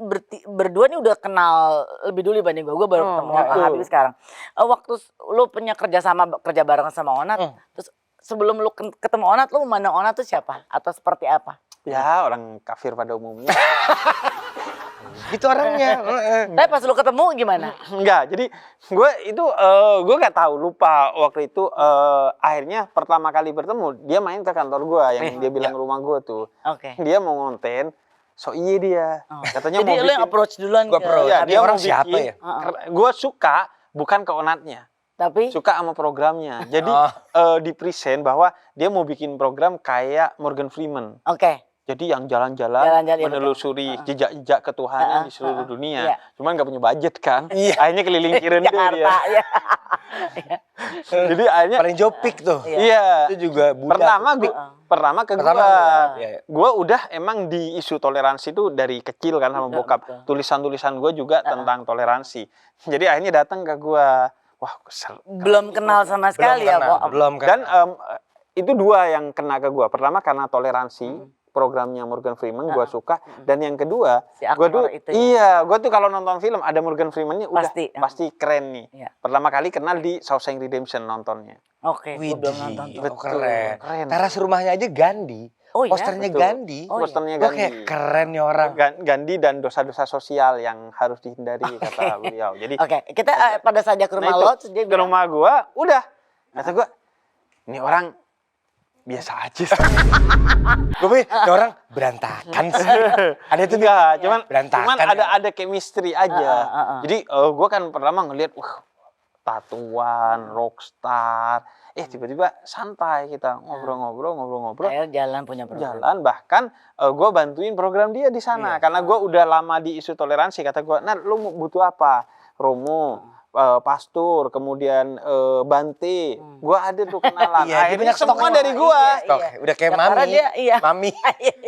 berdua nih udah kenal lebih dulu dibanding gue baru ketemu Habib sekarang. Waktu lo punya kerja bareng sama Onat, terus sebelum lo ketemu Onat, lo memandang Onat tuh siapa? Atau seperti apa? Ya, orang kafir pada umumnya. Gitu orangnya. Tapi pas lo ketemu gimana? Enggak, jadi gue nggak tahu, lupa waktu itu akhirnya pertama kali bertemu dia main ke kantor gue yang dia bilang rumah gue tuh. Oke. Dia mau ngonten, dia katanya jadi mau lo yang approach duluan Gua approach. Ya, Dia dia orang mau siapa bikin, ya? Gue suka bukan ke Onatnya, tapi suka sama programnya. Jadi di present bahwa dia mau bikin program kayak Morgan Freeman. oke. Jadi yang jalan-jalan iya, menelusuri jejak-jejak ketuhanan di seluruh dunia. Iya. Cuman nggak punya budget kan. Iya. Akhirnya keliling Cirende dia. Jakarta, ya. Jadi akhirnya Paling jopik tuh. iya. Itu juga budak. Pertama ke Pertama, gua. iya. Gua udah emang di isu toleransi itu dari kecil kan sama bokap. Tulisan-tulisan gua juga tentang toleransi. Jadi akhirnya datang ke gua. Wah, kesel. Belum kenal sama sekali ya, Bo. Belum Dan itu dua yang kena ke gua. Pertama karena toleransi. Programnya Morgan Freeman gua suka, dan yang kedua Si gua tuh aktor itu ya? gua tuh kalau nonton film ada Morgan Freeman-nya udah Pasti. keren nih. Iya. Pertama kali kenal di Shawshank Redemption nontonnya. Oke, gue belum nonton tuh. Betul, keren. keren. Teras rumahnya aja Gandhi. Oh iya? Posternya Betul. Gandhi. Oh, iya. Posternya Gua Gandhi. kayak keren nih orang. Gandhi dan dosa-dosa sosial yang harus dihindari kata beliau. Jadi Oke, kita pada saja ke rumah itu, lo, terus dia ke rumah gua udah kata gua ini orang biasa aja. Gue pikir ini orang berantakan sih. Ada itu enggak, berantakan. cuman ada chemistry aja. Jadi gua kan pertama ngelihat tatuan, rockstar. Tiba-tiba santai kita ngobrol-ngobrol. Ayo jalan punya program. Jalan, bahkan gue bantuin program dia di sana karena gue udah lama di isu toleransi. Kata gue, Nah lu butuh apa? Romo, Pastur, kemudian Bante, gue ada tuh kenalan. Iya, Akhirnya dia semua stoknya. dari gue. Stok. Udah kayak Ya, karena mami. dia- iya.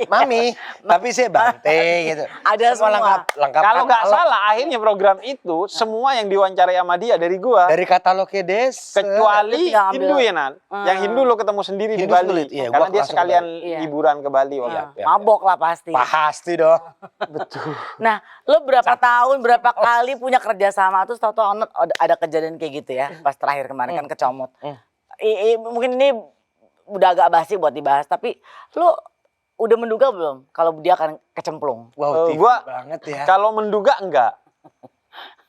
Mami. Tapi saya Bante gitu. Ada semua. lengkap. Kalau nggak salah, akhirnya program itu semua yang diwawancarai sama dia dari gue. Dari katalognya Des. Kecuali Tinggal ambil. Hindu ya, Nan. Yang Hindu lo ketemu sendiri di Hindu Bali. sulit, iya, Karena gua dia langsung sekalian ke Bali. Iya. liburan ke Bali waktu Iya. itu. Mabok lah pasti. Pasti dong. Betul. Nah, lo berapa tahun, berapa kali punya kerjasama terus tahu-tahu ada kejadian kayak gitu ya? Pas terakhir kemarin kan kecomot. Mungkin ini udah agak basi buat dibahas, tapi lo udah menduga belum kalau dia akan kecemplung? Wow, TV Gua banget ya. Kalau menduga enggak.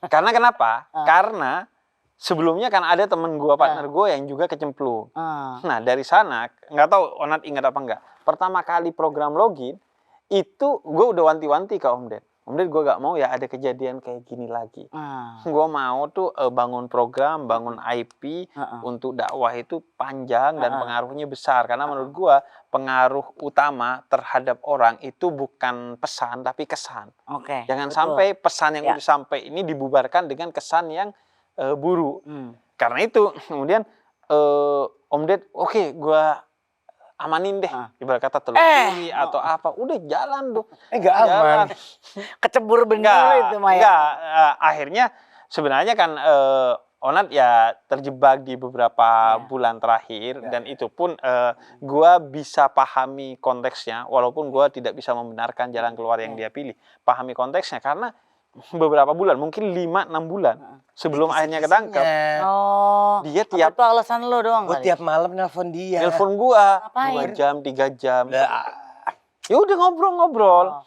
Karena kenapa? Karena sebelumnya kan ada temen gua, partner gua yang juga kecemplung. Nah dari sana, nggak tahu Onat ingat apa enggak. Pertama kali program login, itu gua udah wanti-wanti ke Om Ded. Om Ded gua nggak mau ya ada kejadian kayak gini lagi. Gua mau tuh bangun program, bangun IP untuk dakwah itu panjang dan pengaruhnya besar. Karena menurut gua pengaruh utama terhadap orang itu bukan pesan tapi kesan. Oke. Jangan betul. sampai pesan yang Ya. udah sampai ini dibubarkan dengan kesan yang buruk. Karena itu kemudian Om Ded, oke, gua amanin deh, ibarat kata telusuri atau apa, udah jalan tuh. Enggak aman. Kecebur bener itu Maya. Enggak, akhirnya sebenarnya kan Onat ya terjebak di beberapa Iya. bulan terakhir dan itu pun gua bisa pahami konteksnya walaupun gua tidak bisa membenarkan jalan keluar yang dia pilih. Pahami konteksnya karena beberapa bulan, mungkin 5-6 bulan sebelum akhirnya ketangkep, Oh. dia Apa tiap tuh alasan lo doang Gue kali? tiap malam nelpon dia. nelpon gua Ngapain? 2 jam, 3 jam. Lah, Ya udah ngobrol-ngobrol. Oh.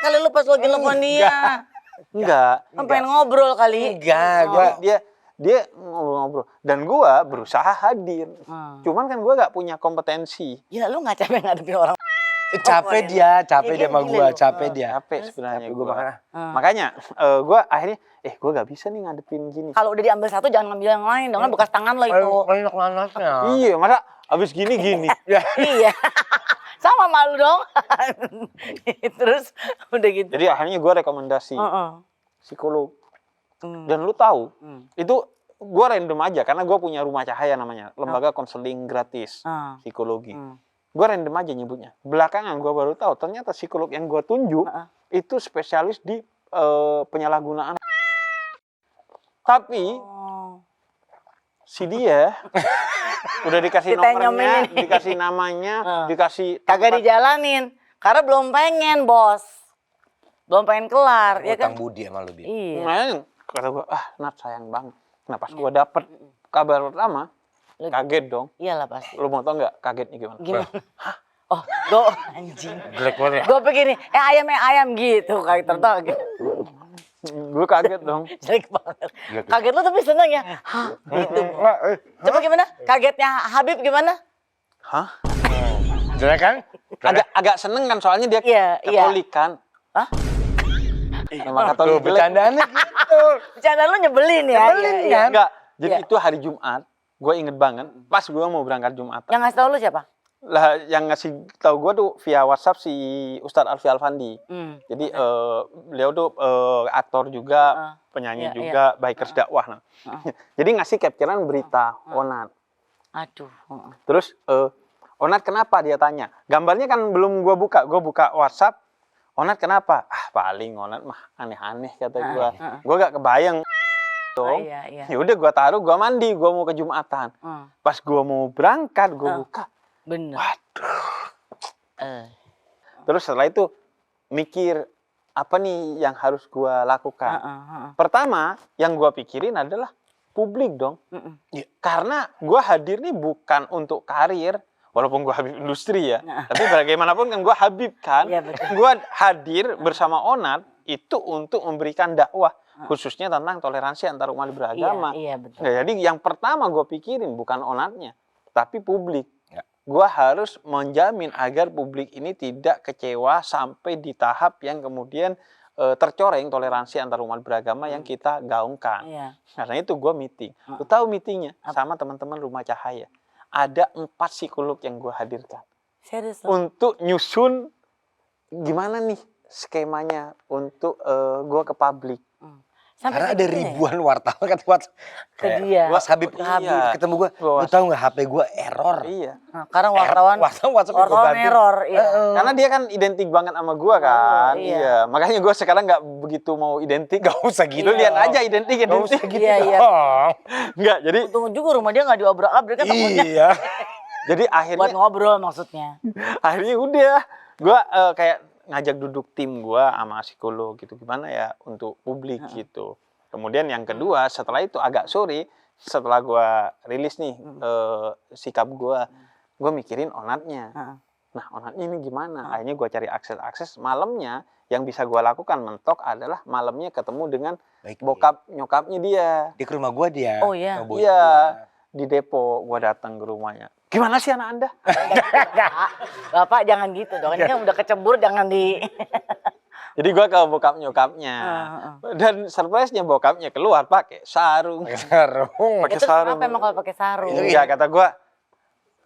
Kali lu pas lagi nelfon dia. Enggak. Kan pengen ngobrol kali. enggak, Jadi gue dia ngobrol-ngobrol dan gua berusaha hadir. Cuman kan gua nggak punya kompetensi. Ya lu nggak capek ngadepin orang. capek dia sama gila gue, lu. capek dia. Capek sebenarnya Gue gua. makanya. Makanya gua akhirnya gua nggak bisa nih ngadepin gini. Kalau udah diambil satu jangan ngambil yang lain dong, kan bekas tangan lo itu. Banyak nanasnya. Iya, masa abis gini. Iya. Sama malu dong. Terus udah gitu. Jadi akhirnya gua rekomendasi Heeh. psikolog. Hmm. Dan lu tahu, Hmm. itu gua random aja karena gua punya Rumah Cahaya namanya, lembaga konseling gratis Ah. psikologi. Hmm. Gue random aja nyebutnya. Belakangan gue baru tahu ternyata psikolog yang gue tunjuk itu spesialis di penyalahgunaan. Tapi Oh. si dia udah dikasih Ditanyom nomornya, ini. dikasih namanya, dikasih Kagak tempat. dijalanin. Karena belum pengen, Bos. Belum pengen kelar, ya kan? Utang budi sama lu, Bi. Iya. Nah, kata gue, Nat sayang banget. Nah pas gue dapet kabar pertama, kaget dong. Iyalah pasti. Lu mau tau nggak kagetnya gimana? Gimana? Oh, gue anjing. Jelek banget ya. Gue pikir nih, ayam gitu, kaget tertawa gitu. Gue kaget dong. Jelek banget. Kaget lu tapi seneng ya? Hah, gitu. Coba gimana? Kagetnya Habib gimana? Hah? Jelek kan? Agak seneng kan soalnya dia Iya, iya. Katolik kan. Hah? Nama Tuh, Katolik jelek. bercandaannya gitu. Bercanda lu nyebelin ya? Nyebelin Iya, iya. kan? Enggak. Jadi Iya. itu hari Jumat. Gue inget banget. Pas gue mau berangkat Jumat. Yang ngasih tau lu siapa? Lah yang ngasih tahu gue tuh via WhatsApp si Ustadz Alfi Alfandi. Jadi beliau tuh aktor juga, penyanyi Iya, juga, bikers dakwah. Nah. Jadi ngasih capturean berita Onat. Aduh. Terus Onat kenapa dia tanya? Gambarnya kan belum gue buka WhatsApp. Onat kenapa? Paling Onat mah aneh-aneh kata gue. Gue gak kebayang dong. Iya. Ya udah gue taruh, gue mandi, gue mau ke Jumatan. Pas gue mau berangkat, gue buka. Bener. Waduh. Terus setelah itu mikir apa nih yang harus gue lakukan. Pertama yang gue pikirin adalah publik dong. Ya, karena gue hadir nih bukan untuk karir. Walaupun gue Habib industri ya. Tapi bagaimanapun kan gue Habib kan. Iya, betul. Gue hadir bersama Onat itu untuk memberikan dakwah. Khususnya tentang toleransi antar umat beragama. Iya, betul. Nah, jadi yang pertama gue pikirin bukan Onatnya. Tapi publik. Ya. Gue harus menjamin agar publik ini tidak kecewa sampai di tahap yang kemudian tercoreng toleransi antar umat beragama yang kita gaungkan. Iya. Karena itu gue meeting. Lu tahu meetingnya sama teman-teman Rumah Cahaya. Ada 4 psikolog yang gue hadirkan. Serius lu? Untuk nyusun gimana nih skemanya untuk gue ke publik. Sampai Karena ada segitunya ya? ribuan wartawan kan WhatsApp. Ke dia. Mas Habib, Iya. ketemu gue. Gua Lu tahu nggak HP gue error. Iya. Nah, karena wartawan WhatsApp gue bantu. error, iya. Karena dia kan identik banget sama gue kan. iya. Iya. Makanya gue sekarang nggak begitu mau identik. Gak usah gitu. Lu lihat aja identik. Gak usah gitu Iya, iya. dong. Enggak, jadi Tunggu juga rumah dia nggak diobrak-abrik kan takutnya. Iya. jadi Buat akhirnya ngobrol maksudnya. akhirnya udah gue kayak ngajak duduk tim gue sama psikolog gitu gimana ya untuk publik gitu. Kemudian yang kedua setelah itu agak sore setelah gue rilis nih sikap gue mikirin Onatnya. Nah Onatnya ini gimana? Akhirnya gue cari akses malamnya yang bisa gue lakukan mentok adalah malamnya ketemu dengan bokap nyokapnya dia. Di ke rumah gue dia. Oh, iya. Ngebawa Iya gua. di Depok gue datang ke rumahnya. Gimana sih anak anda? Bapak jangan gitu dong. Ini kan udah kecebur jangan di. Jadi gue ke bokap nyokapnya dan surprise-nya bokapnya keluar pakai sarung. Sarung. Pakai Itu sarung. kenapa emang kalau pakai sarung? Iya kata gue.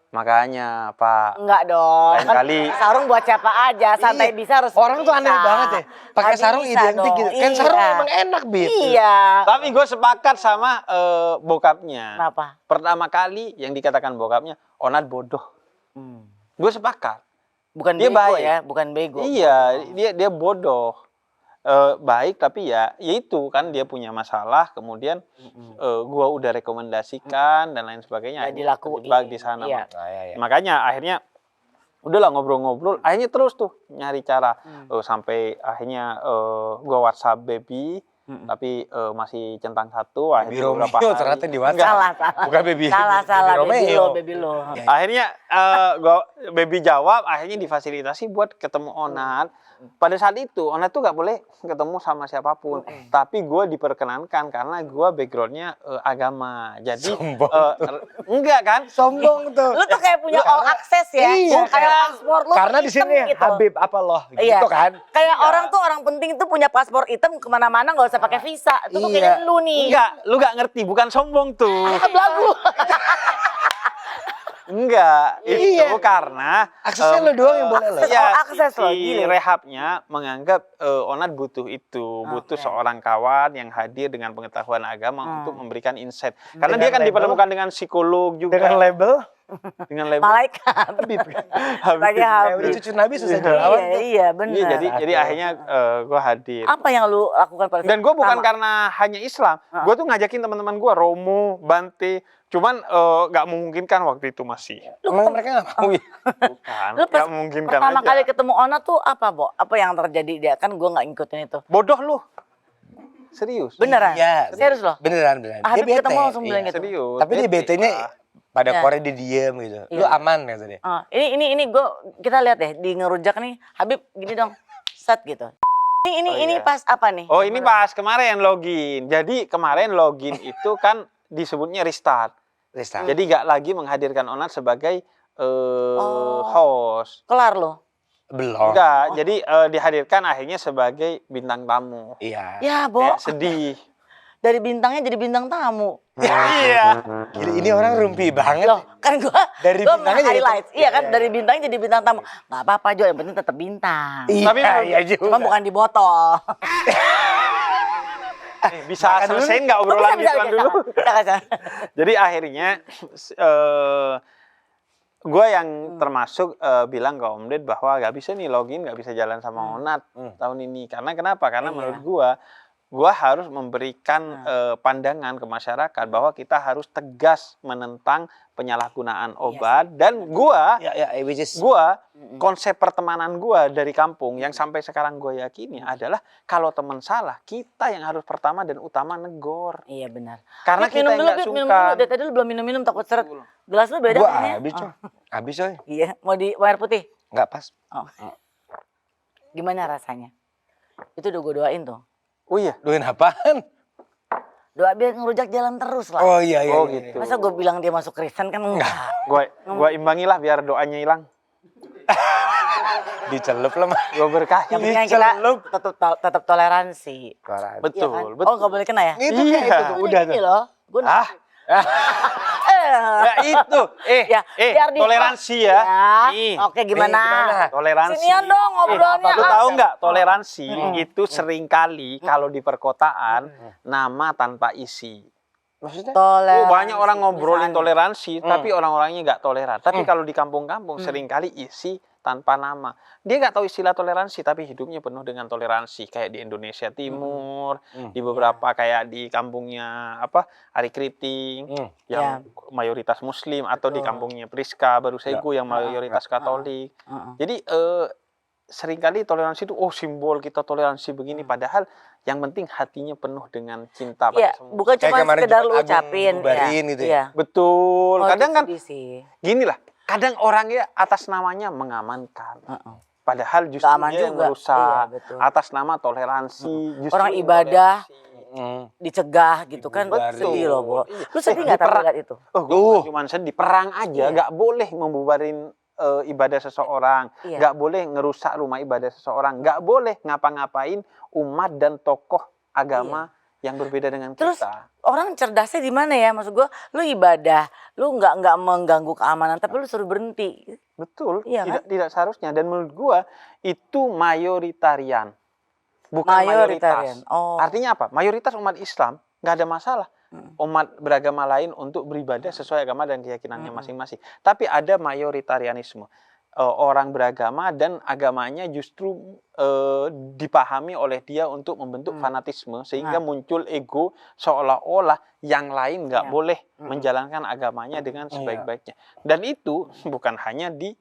Makanya Pak. Enggak dong. Lain Kan kali. sarung buat siapa aja, santai Iya. bisa harus Orang tuh aneh bisa. banget ya. Pakai Nggak sarung bisa identik dong. gitu. Kan Iya. sarung emang enak, Bit. Iya. Tapi gue sepakat sama bokapnya. Kenapa? Pertama kali yang dikatakan bokapnya, Onat bodoh. Gue sepakat. Bukan Dia bego baik. ya, bukan bego. Iya, dia bodoh. baik, tapi ya itu kan dia punya masalah, kemudian gua udah rekomendasikan dan lain sebagainya, Nggak dilakuin. terjebak di sana. Iya. Makanya akhirnya udahlah ngobrol-ngobrol, akhirnya terus tuh nyari cara sampai akhirnya gua WhatsApp baby, tapi masih centang satu, Baby akhirnya beberapa Romeo hari. ternyata di Enggak. WhatsApp. Salah. Bukan baby Salah, Romeo. baby lo. Akhirnya gua baby jawab, akhirnya difasilitasi buat ketemu Onat. Pada saat itu Onat tuh nggak boleh ketemu sama siapapun, tapi gue diperkenankan karena gue backgroundnya agama. Jadi Sombong enggak kan? Sombong tuh. Lu tuh kayak punya all access ya. Iya, Kayak paspor lu Karena di hitam sini gitu. Habib apa loh Iya. gitu kan. Kayak orang tuh orang penting tuh punya paspor hitam kemana-mana nggak usah pakai visa. Itu tuh Iya. kayak lu nih. Enggak, lu nggak ngerti, bukan sombong tuh. Belagu. Enggak, itu Iya. karena Aksesnya lu doang yang boleh loh. All access loh, si gile. rehabnya menganggap Onat butuh itu, butuh Oke. seorang kawan yang hadir dengan pengetahuan agama untuk memberikan insight. Karena Dengan dia kan label? dipertemukan dengan psikolog juga, Dengan label dengan label Malaikat. Habib. Lagi Ya Habib. udah cucu Nabi susah dilawan. Iya, benar. Iya, jadi akhirnya gue hadir. apa yang lu lakukan pada Dan gue bukan pertama? karena hanya Islam, gue tuh ngajakin teman-teman gue, Romo, Bante, cuman nggak memungkinkan waktu itu masih. Emang mereka nggak mau ya? Bukan, Lu nggak memungkinkan pertama aja. kali ketemu Ona tuh apa, Bo? Apa yang terjadi dia? Kan gue nggak ngikutin itu. Bodoh lu, serius. Beneran? Iya. Serius loh? Beneran. Habib Dia ketemu bete. langsung bilang Iya. gitu. Serius. Tapi dia bete-nya pada Ya. Korea dia diem gitu. Lu Iya. aman kata dia. Ini kita lihat deh di ngerujak nih, Habib gini dong, set gitu. Ini iya. pas apa nih? Oh, ini pas kemarin login. Jadi kemarin login itu kan disebutnya restart. Resta. Jadi nggak lagi menghadirkan Onat sebagai host. Kelar loh. Belum. Enggak, jadi dihadirkan akhirnya sebagai bintang tamu. Iya. Ya, Bo. Kayak sedih. Dari bintangnya jadi bintang tamu. Iya. Gila, ini orang rumpi banget. Loh, kan gua Dari gua bintangnya jadi highlight. tamu. Iya kan, dari bintangnya jadi bintang tamu. Nggak apa-apa, Jo, yang penting tetap bintang. Iya, Tapi iya juga. Cuma bukan di botol. Bisa selesaiin nggak obrolan gituan dulu? Bisa. Jadi akhirnya gue yang termasuk bilang ke Om Ded bahwa nggak bisa nih login, nggak bisa jalan sama Onat tahun ini. Karena kenapa? Karena Iya. menurut gue harus memberikan pandangan ke masyarakat bahwa kita harus tegas menentang penyalahgunaan obat. Dan gue Ya, which is konsep pertemanan gue dari kampung yang sampai sekarang gue yakini adalah kalau teman salah, kita yang harus pertama dan utama negor. Iya benar. Karena Bib, kita yang nggak minum suka. dulu. Dari tadi lu belum minum takut seret. Gelas lu beda gua kan ya? habis coy. Habis coy. Iya, mau di air putih. Enggak pas. Oh. Gimana rasanya? Itu udah gue doain tuh. Oh iya. Doain apaan? Doa biar ngerujak jalan terus lah. Oh iya iya. Oh, iya, gitu. iya. Masa gue bilang dia masuk Kristen kan enggak. Gua imbangi lah biar doanya hilang. Dicelup lah mah. Gua berkahi. Yang penting kan kita tetap toleransi. Betul, Iya kan? betul. Oh nggak boleh kena ya? Itu Iya. kayak itu tuh, udah tuh. Ini loh. Gue Ya itu. Ya, biar di- toleransi ya. Ya, oke, gimana? Toleransi. Sinian dong ngobrolnya. Lu tahu nggak toleransi Hmm. itu seringkali kalau di perkotaan nama tanpa isi. Maksudnya? Toleransi. Banyak orang ngobrolin misalnya. toleransi, tapi orang-orangnya nggak toleran. Tapi kalau di kampung-kampung seringkali isi tanpa nama. Dia nggak tahu istilah toleransi, tapi hidupnya penuh dengan toleransi. Kayak di Indonesia Timur, di beberapa kayak di kampungnya Ari Kriting, yang mayoritas Muslim, atau di kampungnya Priska Baru Segu yang mayoritas Katolik. Jadi seringkali toleransi itu simbol kita toleransi begini, padahal yang penting hatinya penuh dengan cinta pada Iya, semua. bukan Kayak cuma kemarin sekedar Jumat lu Agung ucapin. dibubarin gitu ya? Iya. Betul. Oh, Kadang itu kan sedih sih. gini lah, kadang orang ya atas namanya mengamankan. Padahal justru Nggak aman dia yang juga. merusak. Iya, betul. Atas nama toleransi. Justru Orang ibadah intoleransi. dicegah gitu kan. Dibubarin. Sedih loh, Bo. Iya. Lu sedih Eh, nggak di perang- lihat itu? Gue cuma sedih. Perang aja Iya. nggak boleh membubarin ibadah seseorang. Iya. Nggak boleh ngerusak rumah ibadah seseorang. Nggak boleh ngapa-ngapain umat dan tokoh agama yang berbeda dengan Terus kita. orang cerdasnya di mana ya? Maksud gua, lu ibadah, lu nggak mengganggu keamanan, tapi lu suruh berhenti. Betul, Iya kan? tidak seharusnya. Dan menurut gua itu mayoritarian, bukan Mayoritarian. mayoritas. Oh. Artinya apa? Mayoritas umat Islam nggak ada masalah. Umat beragama lain untuk beribadah sesuai agama dan keyakinannya masing-masing. Tapi ada mayoritarianisme. orang beragama dan agamanya justru dipahami oleh dia untuk membentuk fanatisme sehingga muncul ego seolah-olah yang lain nggak boleh menjalankan agamanya dengan sebaik-baiknya. Dan itu bukan hanya di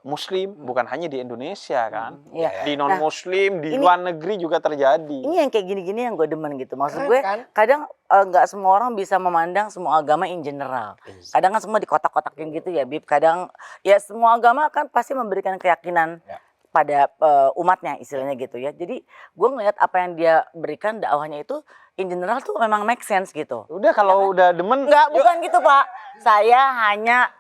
Muslim, bukan hanya di Indonesia kan, di non-Muslim, di luar negeri juga terjadi. Ini yang kayak gini-gini yang gue demen gitu. Maksud gue kadang nggak semua orang bisa memandang semua agama in general. Kadang kan semua dikotak-kotakin gitu ya, Bib. Kadang ya semua agama kan pasti memberikan keyakinan pada umatnya istilahnya gitu ya. Jadi gue ngeliat apa yang dia berikan dakwahnya itu in general tuh memang make sense gitu. Udah kalau udah demen. Enggak, bukan gitu Pak. Saya hanya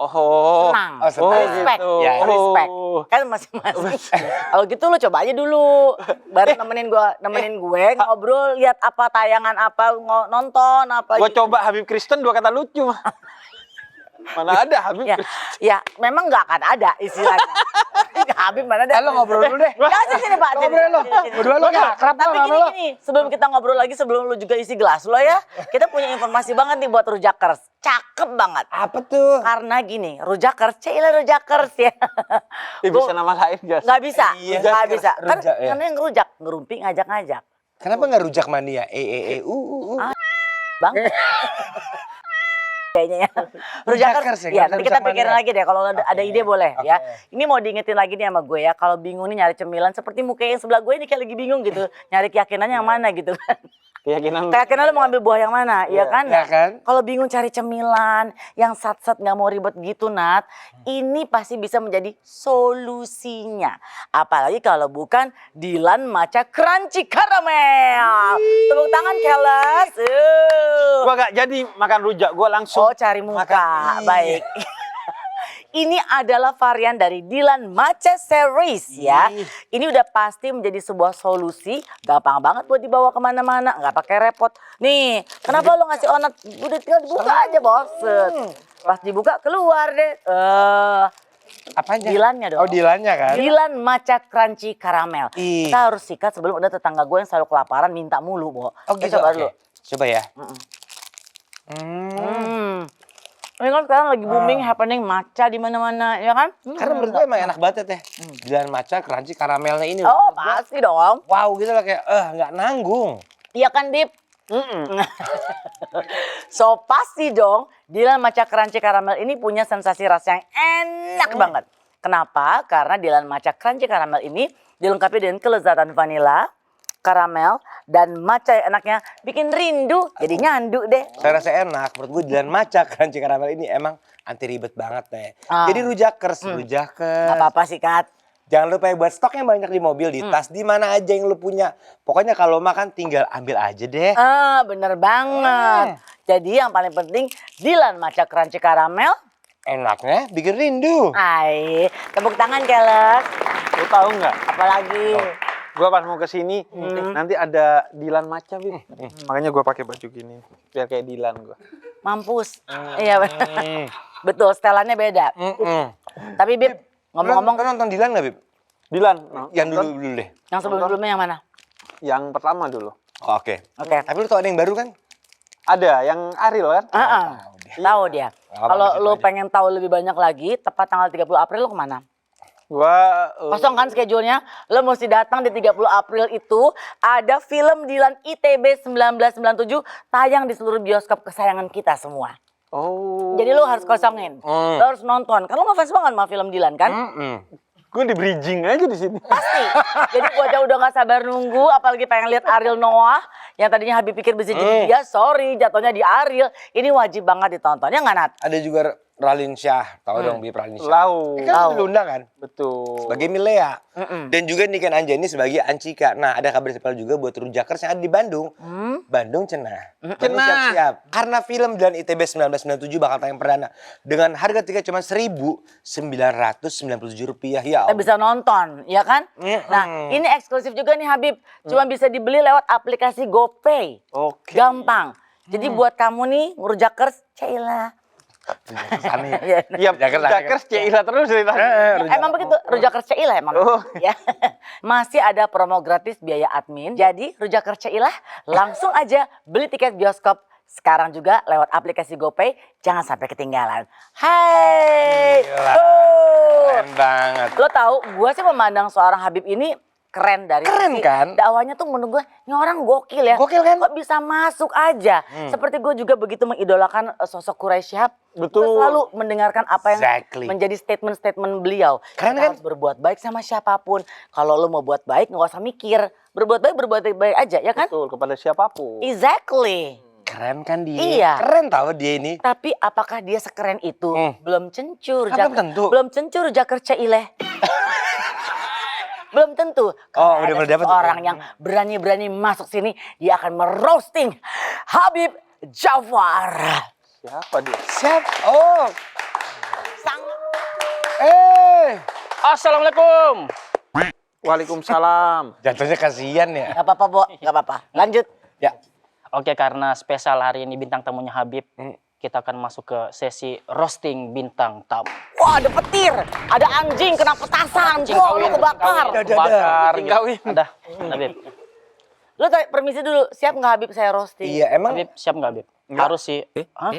senang, respect, gitu. respect. Kan masing-masing. Kalau gitu lu coba aja dulu, baru nemenin gue ngobrol, lihat apa tayangan apa, nonton apa. Gue coba Habib Kristen 2 kata lucu mah. Mana ada Habib Kristen? Ya, memang nggak akan ada istilahnya. Habib mana ada? Lo ngobrol dulu deh. Ya, sini Pak. Ngobrol lo. Berdua lo nggak akrab Tapi gini, sebelum kita ngobrol lagi, sebelum lu juga isi gelas lo ya, kita punya informasi banget nih buat rujakers. Cakep banget. Apa tuh? Karena gini, rujakers, Cila rujakers ya. Bisa nama lain gak? Nggak bisa, Iya, nggak bisa. rujak, ya. Karena yang ngerujak, ngerumpi, ngajak-ngajak. Kenapa nggak rujak mania? Bang. Kayaknya ya. Rujakers, ya nanti kita pikirin lagi deh. Kalau ada ide boleh ya. Ini mau diingetin lagi nih sama gue ya. Kalau bingung nih nyari cemilan, seperti muka yang sebelah gue ini kayak lagi bingung gitu. Nyari keyakinannya yang mana gitu kan. Keyakinan lu mau ambil buah yang mana, ya kan? Ya kan? Kalau bingung cari cemilan, yang sat-sat nggak mau ribet gitu Nat, ini pasti bisa menjadi solusinya. Apalagi kalau bukan Dilan Matcha Crunchy Caramel. Tepuk tangan Keles. Gua gak jadi makan rujak, gua langsung. Oh, cari muka. Baik. Ini adalah varian dari Dilan Matcha Series ya. Ini udah pasti menjadi sebuah solusi. Gampang banget buat dibawa kemana-mana. Nggak pakai repot. Nih, kenapa lo ngasih onat? Udah tinggal dibuka aja bos. Pas dibuka keluar deh. Apanya? Dilannya dong. Oh, Dilannya kan? Dilan Matcha Crunchy Caramel. Kita harus sikat sebelum ada tetangga gue yang selalu kelaparan minta mulu, Bo. Oh gitu, Coba dulu. Coba ya. Ini kan sekarang lagi booming, happening matcha di mana-mana, ya kan? Karena menurut gue emang enak banget ya. Dilan Matcha Crunchy Karamelnya ini. Oh, pasti dong. Wow gitu lah kayak, nggak nanggung. Iya kan, Bib? So, pasti dong, Dilan Matcha Crunchy Caramel ini punya sensasi rasa yang enak banget. Kenapa? Karena Dilan Matcha Crunchy Caramel ini dilengkapi dengan kelezatan vanila, karamel, dan matcha yang enaknya bikin rindu. Jadi nyandu deh. Saya rasa enak. Menurut gue Dilan Matcha Crunchy Caramel ini emang anti ribet banget deh. Jadi rujakers. Gak apa-apa sih, Kat. Jangan lupa ya buat stok yang banyak di mobil, di tas, di mana aja yang lu punya. Pokoknya kalau makan tinggal ambil aja deh. Bener banget. Jadi yang paling penting Dilan Matcha Crunchy Caramel. Enaknya bikin rindu. Hai, tepuk tangan Keles. Lu tahu nggak? Apalagi? Gua pas mau kesini nanti ada Dilan Matcha, Bib. Makanya gua pakai baju gini biar kayak Dilan gua. Mampus. Iya benar. Betul, setelannya beda. Tapi Bib, ngomong-ngomong, Lu nonton Dilan nggak, Bib? Dilan. Yang dulu deh. yang sebelum-sebelumnya yang mana? Yang pertama dulu. Oh, Oke. Oke. Tapi lu tau ada yang baru kan? Ada yang Ariel kan? Tahu dia. Kalau lu pengen tahu lebih banyak lagi, tepat tanggal 30 April lu kemana? Gua Kosong kan schedule-nya? Lo mesti datang di 30 April itu. Ada film Dilan ITB 1997 tayang di seluruh bioskop kesayangan kita semua. Oh. Jadi lo harus kosongin. Lo harus nonton. Kan lo ngefans banget sama film Dilan kan? Gue di bridging aja di sini. Pasti. Jadi gua aja udah gak sabar nunggu. Apalagi pengen lihat Ariel Noah. Yang tadinya Habib pikir bisa jadi dia. Sorry, jatuhnya di Ariel. Ini wajib banget ditonton. Ya nggak, Nat? Ada juga Ralin Syah. Tahu dong Bib Ralin Syah? Lau. Kan diundang kan? Betul. Sebagai Milea. Dan juga Niken Anjani sebagai Ancika. Nah, ada kabar spesial juga buat rujakers yang ada di Bandung. Bandung cenah. Bandung siap-siap. Karena film Dilan ITB 1997 bakal tayang perdana. Dengan harga tiket cuma Rp1.997. Ya Kita bisa nonton, ya kan? Nah, ini eksklusif juga nih Habib. Cuma bisa dibeli lewat aplikasi GoPay. Oke. Gampang. Jadi buat kamu nih, rujakers, Cila. Iya, rujakers Cila terus ceritanya. Emang begitu, rujakers Cila emang. Ya. Masih ada promo gratis biaya admin. Jadi rujakers Cila langsung aja beli tiket bioskop sekarang juga lewat aplikasi GoPay, jangan sampai ketinggalan. Hai. Gila. Keren banget. Lo tahu, gue sih memandang seorang Habib ini keren dari Keren sisi kan? dakwahnya tuh menurut gue, ini orang gokil ya. Gokil kan? Kok bisa masuk aja. Seperti gue juga begitu mengidolakan sosok Quraisy Shihab. Betul. Gue selalu mendengarkan apa yang Exactly. menjadi statement-statement beliau. Keren Kita kan? harus berbuat baik sama siapapun. Kalau lo mau buat baik, nggak usah mikir. Berbuat baik aja, ya kan? Betul, kepada siapapun. Exactly. Keren kan dia? Iya. Keren tahu dia ini. Tapi apakah dia sekeren itu? Belum cencur. Kan belum tentu. Belum cencur jakar ceileh. Belum tentu. Oh, Karena udah ada dapat. orang yang berani-berani masuk sini, dia akan meroasting Habib Jafar. Siapa dia? Siap. Oh. Sang Assalamualaikum. Waalaikumsalam. Jatuhnya kasihan ya. Gak apa-apa, Bo. Gak apa-apa. Lanjut. Ya. Oke, karena spesial hari ini bintang tamunya Habib, kita akan masuk ke sesi roasting bintang tamu. Wah, ada petir. Ada anjing kena petasan. Kucing Wah, kawin, lu kebakar. kucing kawin, kebakar. Kucing kawin. Ada, Habib. Lu permisi dulu. Siap nggak Habib saya roasting? Iya, emang Habib siap nggak, Habib? Harus sih. Hah?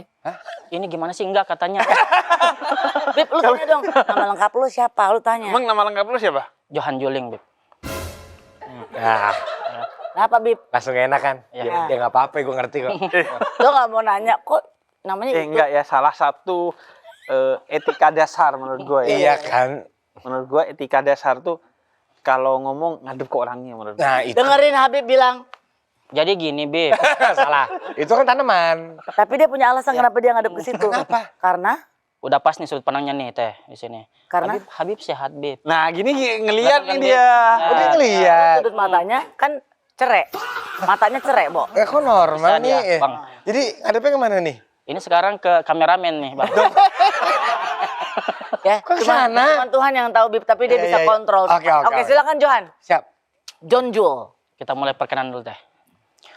Ini gimana sih? Enggak katanya. Bib, lu tanya dong. Nama lengkap lu siapa? Lu tanya. Emang nama lengkap lu siapa? Johan Juling, Bib. nah, Kenapa, Bib? langsung enak kan? Iya. Ya nggak apa-apa, gue ngerti kok. Lu nggak mau nanya kok namanya itu? Enggak ya, salah satu etika dasar menurut gue ya. Iya kan? Menurut gue etika dasar tuh kalau ngomong ngadep ke orangnya menurut gue. Nah, itu Dengerin Habib bilang. Jadi gini, Bib. salah. Itu kan tanaman. Tapi dia punya alasan kenapa dia ngadep ke situ. Kenapa? Karena? Udah pas nih sudut pandangnya nih, Teh, di sini. Karena? Habib sehat, Bib. Nah gini ngeliat nih Kan, dia. Bib. Udah ngeliat. Sudut matanya kan cerek. Matanya cerek, Bo. Kok normal Bisa nih? dia, Bang. Jadi ngadepnya kemana nih? Ini sekarang ke kameramen nih, Bang. Ya, Kok cuman kesana? Tuhan yang tahu Bib, tapi dia Iya, bisa iya, iya. kontrol. Oke. Silakan Johan. Siap. John Jul. Kita mulai perkenalan dulu, Teh.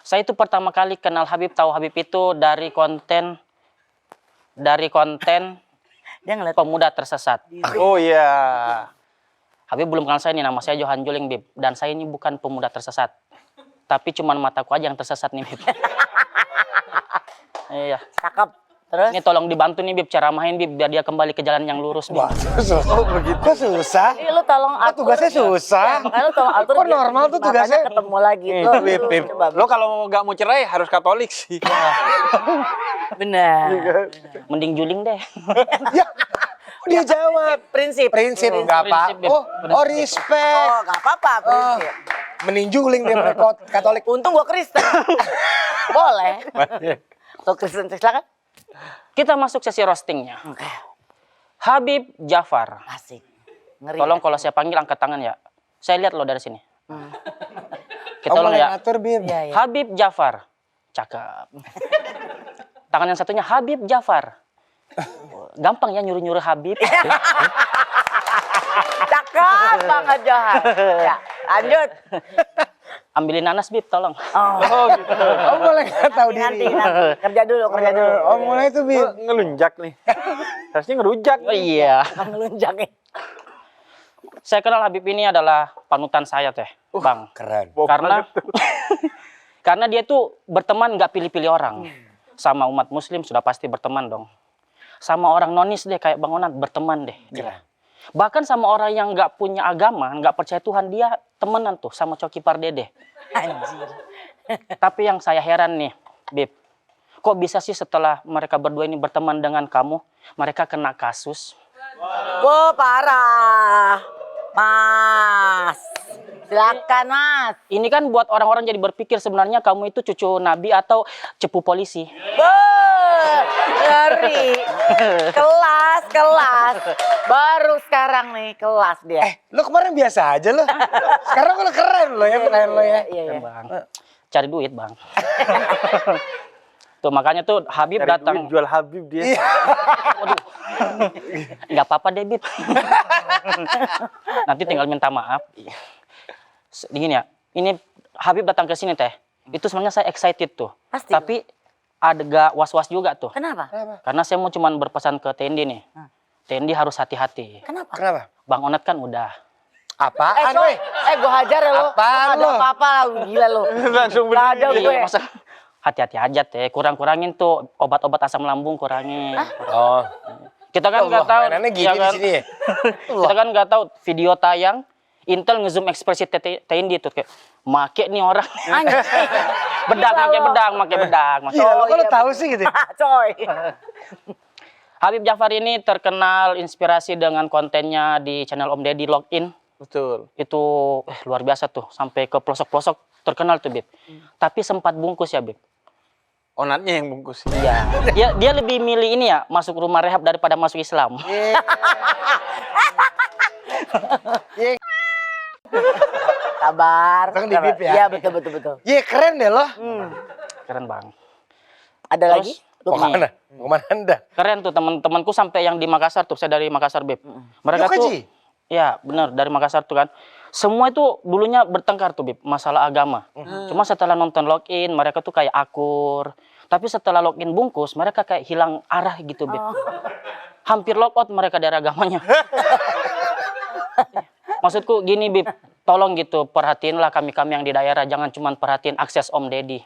Saya itu pertama kali kenal Habib, tahu Habib itu dari konten Dia ngeliat pemuda tersesat. Oh iya. Habib belum kenal saya nih, nama saya Johan Juling, Bib. Dan saya ini bukan pemuda tersesat. Tapi cuman mataku aja yang tersesat nih, Bib. Iya. cakep. Terus? Ini tolong dibantu nih, Bib, ceramahin, Bib, biar dia kembali ke jalan yang lurus, Bib. Wah, susah. Oh begitu. Kok susah? Iya, lu tolong Kok atur. tugasnya susah? Ya, makanya lu tolong atur. Kok biar normal tuh matanya tugasnya? ketemu lagi. Tuh, Bib, Bib. coba, Bib. Lo kalau nggak mau cerai harus Katolik sih. Benar. Mending Juling deh. Ya, dia jawab. Prinsip. Prinsip nggak apa. Prinsip, Bib. Oh, respect. Oh, nggak apa-apa prinsip. Meninjuling dia mereka Katolik. Untung gua Kristen. Boleh. Tuh Kristen, silakan. Kita masuk sesi roastingnya. Oke. Habib Jafar. Asik. Ngeri. Tolong kalau saya panggil angkat tangan ya. Saya lihat lo dari sini. Kita Oh, tolong mulai ya. ngatur, Bib. Iya, iya. Habib Jafar. Cakep. Tangan yang satunya Habib Jafar. Gampang ya nyuruh-nyuruh Habib. Cakep banget Johan. Ya, lanjut. Ambilin nanas, Bib, tolong. Oh, Oh, mulai nggak tahu nanti, diri. nanti. Kerja dulu. Oh, mulai tuh, Bib. Ngelunjak nih. Harusnya ngerujak. Oh iya. Ngelunjak nih. Saya kenal Habib ini adalah panutan saya, Teh, Bang. Keren. Karena dia tuh berteman nggak pilih-pilih orang. Sama umat muslim sudah pasti berteman dong. Sama orang nonis deh kayak Bang Onat berteman deh dia. Bahkan sama orang yang nggak punya agama, nggak percaya Tuhan, dia temenan tuh sama Coki Pardede. Anjir. Tapi yang saya heran nih, Bib, kok bisa sih setelah mereka berdua ini berteman dengan kamu, mereka kena kasus? Wah, parah. Mas. Silakan, Mas. Ini kan buat orang-orang jadi berpikir sebenarnya kamu itu cucu Nabi atau cepu polisi. Ngeri. Kelas. Baru sekarang nih kelas dia. Lo kemarin biasa aja lo. Sekarang lo keren lo ya, keren lo ya. Iya. Bang. Cari duit, Bang. Tuh makanya tuh Habib Cari datang. duit, jual Habib dia. Waduh. Nggak apa-apa deh, Bib. Nanti tinggal minta maaf. Gini ya, ini Habib datang ke sini, Teh. Itu sebenarnya saya excited tuh. Pasti. Tapi agak was-was juga tuh. Kenapa? Karena saya mau cuman berpesan ke Tendi nih. Tendi harus hati-hati. Kenapa? Kenapa? Bang Onat kan udah. Apaan, coy. weh? Gue hajar ya lo. Apaan Ada lo? apa-apa lah, gila lo. Langsung Gak ada berdiri. gue. Masa hati-hati aja teh. Kurang-kurangin tuh obat-obat asam lambung, kurangin. Oh. Kita kan nggak Allah, tahu. mainannya gini ya di kan? sini ya. Kita kan nggak tahu video tayang Intel ngezoom ekspresi TND itu kayak make nih orang. bedak, make bedak. Gila, lo kok lo tahu sih gitu? Coy. Habib Jafar ini terkenal inspirasi dengan kontennya di channel Om Deddy Login. Betul. Itu luar biasa tuh, sampai ke pelosok-pelosok terkenal tuh, Bib. Tapi sempat bungkus ya, Bib. Onatnya yang bungkus. Iya. Dia lebih milih ini ya, masuk rumah rehab daripada masuk Islam. Sabar. Kan di bib ya? Iya, betul. Iya, keren deh lo. Keren, Bang. Ada Terus, lagi? Mau kemana? Mau kemana anda? Keren tuh teman-temanku sampai yang di Makassar tuh, saya dari Makassar, Bib. Mereka Yuk, tuh Haji. ya, benar dari Makassar tuh kan. Semua itu dulunya bertengkar tuh, Bib, masalah agama. Cuma setelah nonton Login, mereka tuh kayak akur. Tapi setelah Login bungkus, mereka kayak hilang arah gitu, Bib. Hampir logout mereka dari agamanya. Maksudku gini, Bib, tolong gitu perhatiinlah kami-kami yang di daerah, jangan cuma perhatiin akses Om Deddy.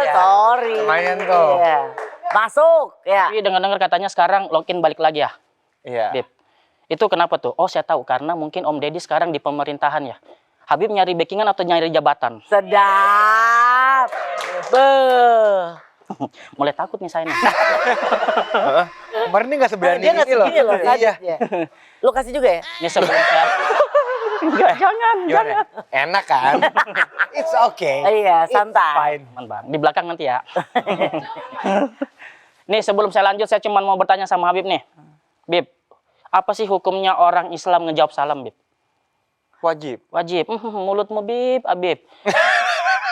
Sorry. Lumayan tuh. Iya. Masuk, ya. Tapi dengar-dengar katanya sekarang Login balik lagi ya, Iya. Bib. Itu kenapa tuh? Oh, saya tahu karena mungkin Om Deddy sekarang di pemerintahan ya. Habib nyari backingan atau nyari jabatan? Sedap. Mulai takut nih saya nih. Kemarin ini nggak seberani Dia nggak ini loh. segini loh. Iya. Ya. Lu kasih juga ya? Ini sebelum saya enggak, jangan. Gimana? Enak kan? It's okay. Iya, It's santai. fine. Aman, Bang. Di belakang nanti ya. Nih sebelum saya lanjut saya cuma mau bertanya sama Habib nih. Bib, apa sih hukumnya orang Islam ngejawab salam, Bib? Wajib. Wajib. Mulutmu, Bib, Habib.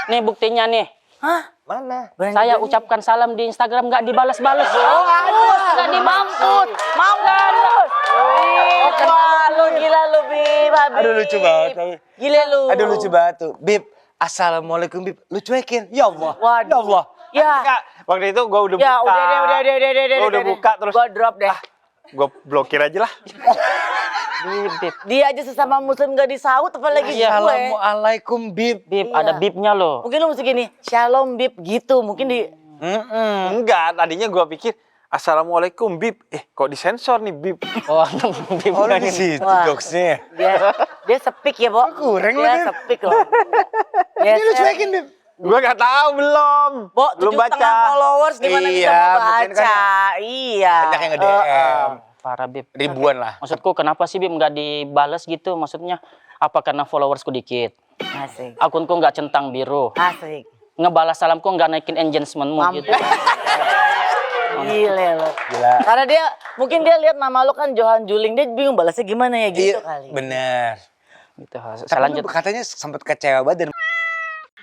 Nih buktinya nih. Hah? Mana? Saya ucapkan salam di Instagram nggak dibales-bales. Nggak dimampus. Mampus. Wah, lu gila lu, Bib. Habib. Aduh lucu banget. Gila lu. Aduh lucu banget tuh. Bib, assalamualaikum Bib. Lu cuekin. Ya Allah. Waduh. Ya Allah. Ya. Enggak, waktu itu gue udah Ya, buka. udah. Gua udah buka terus. Gua drop deh. Gue blokir aja lah. Bib, Bib. Dia aja sesama muslim gak disaut, apalagi gue. Assalamualaikum Bib. Bib, Iya. ada bibnya loh. Mungkin lu mesti gini, shalom Bib gitu. Mungkin di Enggak, tadinya gue pikir assalamualaikum Bib. Kok disensor nih Bib? Oh, Bib. Oh lu di situ Wah. jokesnya. dia sepik ya, Bo. Kurang lu, Dia Bib. sepik loh. Ini lu cuekin Bib. Gue gak tahu belum. Bo, Belum 7,5 baca. followers gimana bisa Iya, mau mungkin baca? kan Iya. Banyak yang nge-DM. Parah, Bib. Ribuan lah. Maksudku kenapa sih Bib nggak dibales gitu? Maksudnya apa karena followersku dikit? Asik. Akunku nggak centang biru. Asik. Ngebalas salamku nggak naikin engagementmu gitu. Gile lo. Gila. Karena dia mungkin dia lihat nama lu kan Johan Juling, dia bingung balasnya gimana ya gitu kali. Bener. Gitu. Saya Tapi lanjut. lu katanya sempet kecewa banget dan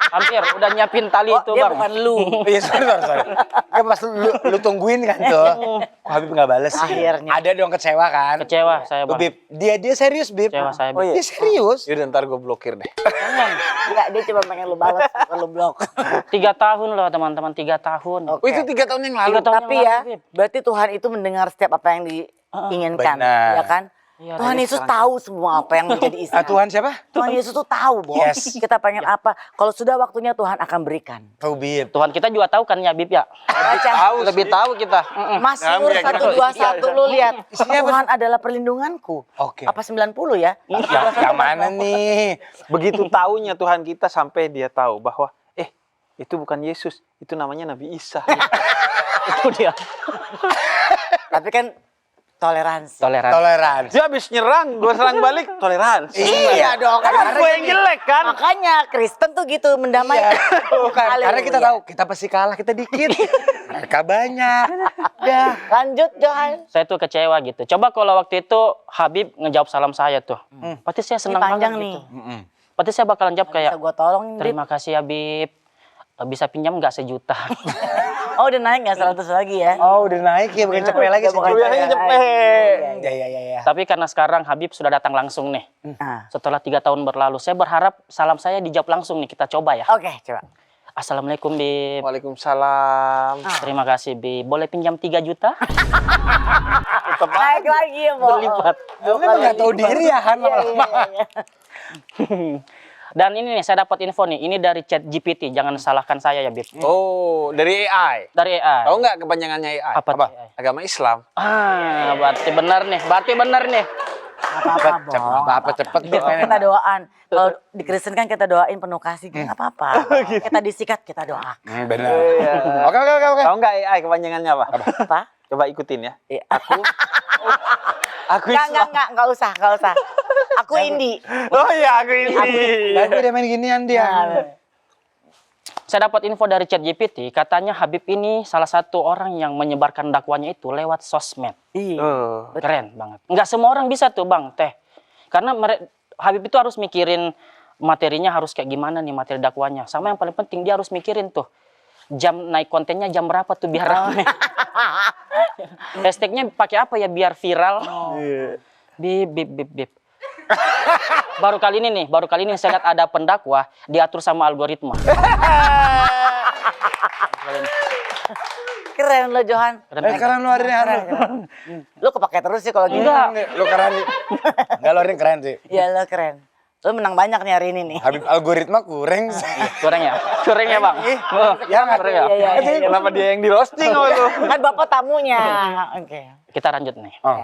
Hampir udah nyiapin tali itu, Dia Bang. bukan lu. iya sorry. Kan pas lu tungguin kan tuh. Kok Habib nggak bales sih? Akhirnya. Ada dong kecewa kan? Kecewa saya, Tuh, Bang. Bib, dia serius Bib. Kecewa saya, Oh, Bib. iya. Dia serius. Yaudah ntar gue blokir deh. Enggak, dia cuma pengen lu balas, bukan lu blok. 3 tahun loh, teman-teman, 3 tahun. Oke. Oh itu 3 tahun yang lalu. 3 tahun Tapi yang ya, lalu, Bib. berarti Tuhan itu mendengar setiap apa yang diinginkan, Benar. ya kan? Iya, Tuhan dari Yesus tahu semua apa yang menjadi isi. Tuhan siapa? Tuhan Yesus tuh tahu, Bo. Yes. Kita pengen apa? Kalau sudah waktunya Tuhan akan berikan. Tuh Bib. Tuhan kita juga tahu kan ya, Bib ya? Baca. Lebih tahu kita. Mazmur Nah, kira-kira. 121 lu lihat. Isinya apa? Tuhan adalah perlindunganku. Oke. Apa 90 ya? Yang mana nih? Begitu taunya Tuhan kita sampai dia tahu bahwa itu bukan Yesus, itu namanya Nabi Isa. Itu dia. Tapi kan toleransi. Toleransi. Toleransi. Dia habis nyerang, gue serang balik, toleransi. Iya dong. Kan gue yang jelek kan? Makanya Kristen tuh gitu mendamaikan. Bukan, karena kita Haleluya. tahu kita pasti kalah, kita dikit. Mereka banyak. Dah. Lanjut Johan. Saya tuh kecewa gitu. Coba kalau waktu itu Habib ngejawab salam saya tuh. Pasti saya Ini senang panjang banget nih. gitu. Pasti saya bakalan jawab kayak, Bisa gua tolong, Bib. terima kasih Habib. Bisa pinjam nggak 1 juta? Oh udah naik nggak 100 lagi ya? Oh udah naik ya, bukan cepet lagi Udah bukan sejuta Biasanya ya. cepet. Ya. Tapi karena sekarang Habib sudah datang langsung nih. Nah. Setelah 3 tahun berlalu, saya berharap salam saya dijawab langsung nih. Kita coba ya. Oke, coba. Assalamualaikum Bib. Waalaikumsalam. Terima kasih Bib. Boleh pinjam 3 juta? Naik lagi ya, Bo. Berlipat. Lu memang nggak tahu diri ya Han lama-lama. Iya. Dan ini nih saya dapat info nih, ini dari Chat GPT, jangan salahkan saya ya Bib. Oh, dari AI. Dari AI. Tahu nggak kepanjangannya AI? Apa tuh AI? Agama Islam. Berarti benar nih, berarti benar nih. Apa-apa cepet kita doain. Kalau di Kristen kan kita doain penuh kasih, nggak apa-apa. Kita disikat kita doakan. Benar. Oke. Tahu nggak AI kepanjangannya apa? Apa? Coba ikutin ya. Iya. Aku Islam. Nggak usah. Aku Indi. Oh iya, aku ini. Lagu dia main ginian dia. Saya dapat info dari Chat GPT, katanya Habib ini salah satu orang yang menyebarkan dakwanya itu lewat sosmed. Iya. Keren banget. Nggak semua orang bisa tuh Bang, Teh. Karena Habib itu harus mikirin materinya harus kayak gimana nih materi dakwanya. Sama yang paling penting dia harus mikirin tuh jam naik kontennya jam berapa tuh biar rame. Hashtagnya pakai apa ya biar viral. Bip. Baru kali ini saya lihat ada pendakwah diatur sama algoritma. Keren lo Johan. Keren lu hari ini. Lo kepake terus sih kalau gitu. Lu keren nih. Enggak, lu hari ini keren sih. Iya lo keren. Lo menang banyak nih hari ini nih. Habib algoritma kurang sih. Kurang ya Bang. Ya nggak? Kurang ya? Iya. Kenapa dia yang di roasting sama lu? Kan bapak tamunya. Oke. Kita lanjut nih. Oh.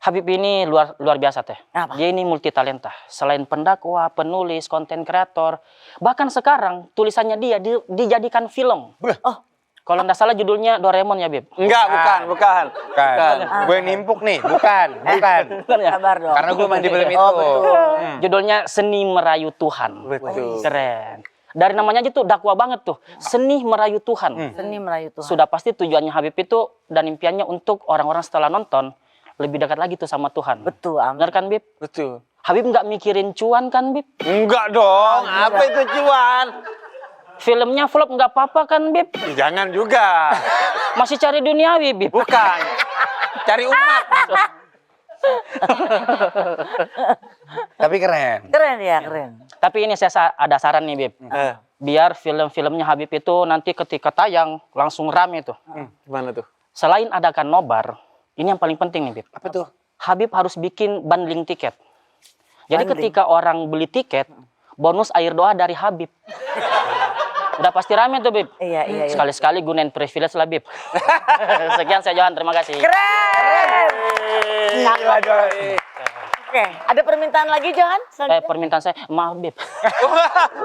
Habib ini luar biasa Teh. Apa? Dia ini multi talenta. Selain pendakwah, penulis, konten kreator, bahkan sekarang tulisannya dia dijadikan film. Oh. Kalau nggak salah judulnya Doraemon ya Bib. Enggak, bukan. Gue nimpuk nih, bukan. Sabar dong. Karena gue main di film itu. Oh betul. Judulnya Seni Merayu Tuhan. Betul. Keren. Dari namanya aja tuh dakwah banget tuh. Seni merayu Tuhan. Seni merayu Tuhan. Sudah pasti tujuannya Habib itu dan impiannya untuk orang-orang setelah nonton lebih dekat lagi tuh sama Tuhan. Betul. Amin. Benar kan Bib? Betul. Habib nggak mikirin cuan kan Bib? Enggak dong, apa itu cuan? Filmnya flop nggak apa-apa kan Bib? Jangan juga. Masih cari duniawi Bib? Bukan. Cari umat. Tapi keren. Keren ya, keren. Tapi ini saya ada saran nih Bib. Biar film-filmnya Habib itu nanti ketika tayang langsung rame tuh. Gimana tuh? Selain adakan nobar, ini yang paling penting nih Bib. Apa tuh? Habib harus bikin bundling tiket. Jadi Bundling. ketika orang beli tiket, bonus air doa dari Habib. Udah pasti rame tuh Bib. Iya. Sekali-sekali gunain privilege lah Bib. Sekian saya Johan, terima kasih. Keren. Gila Johan. Oke, ada permintaan lagi Johan? Permintaan saya, maaf Bib.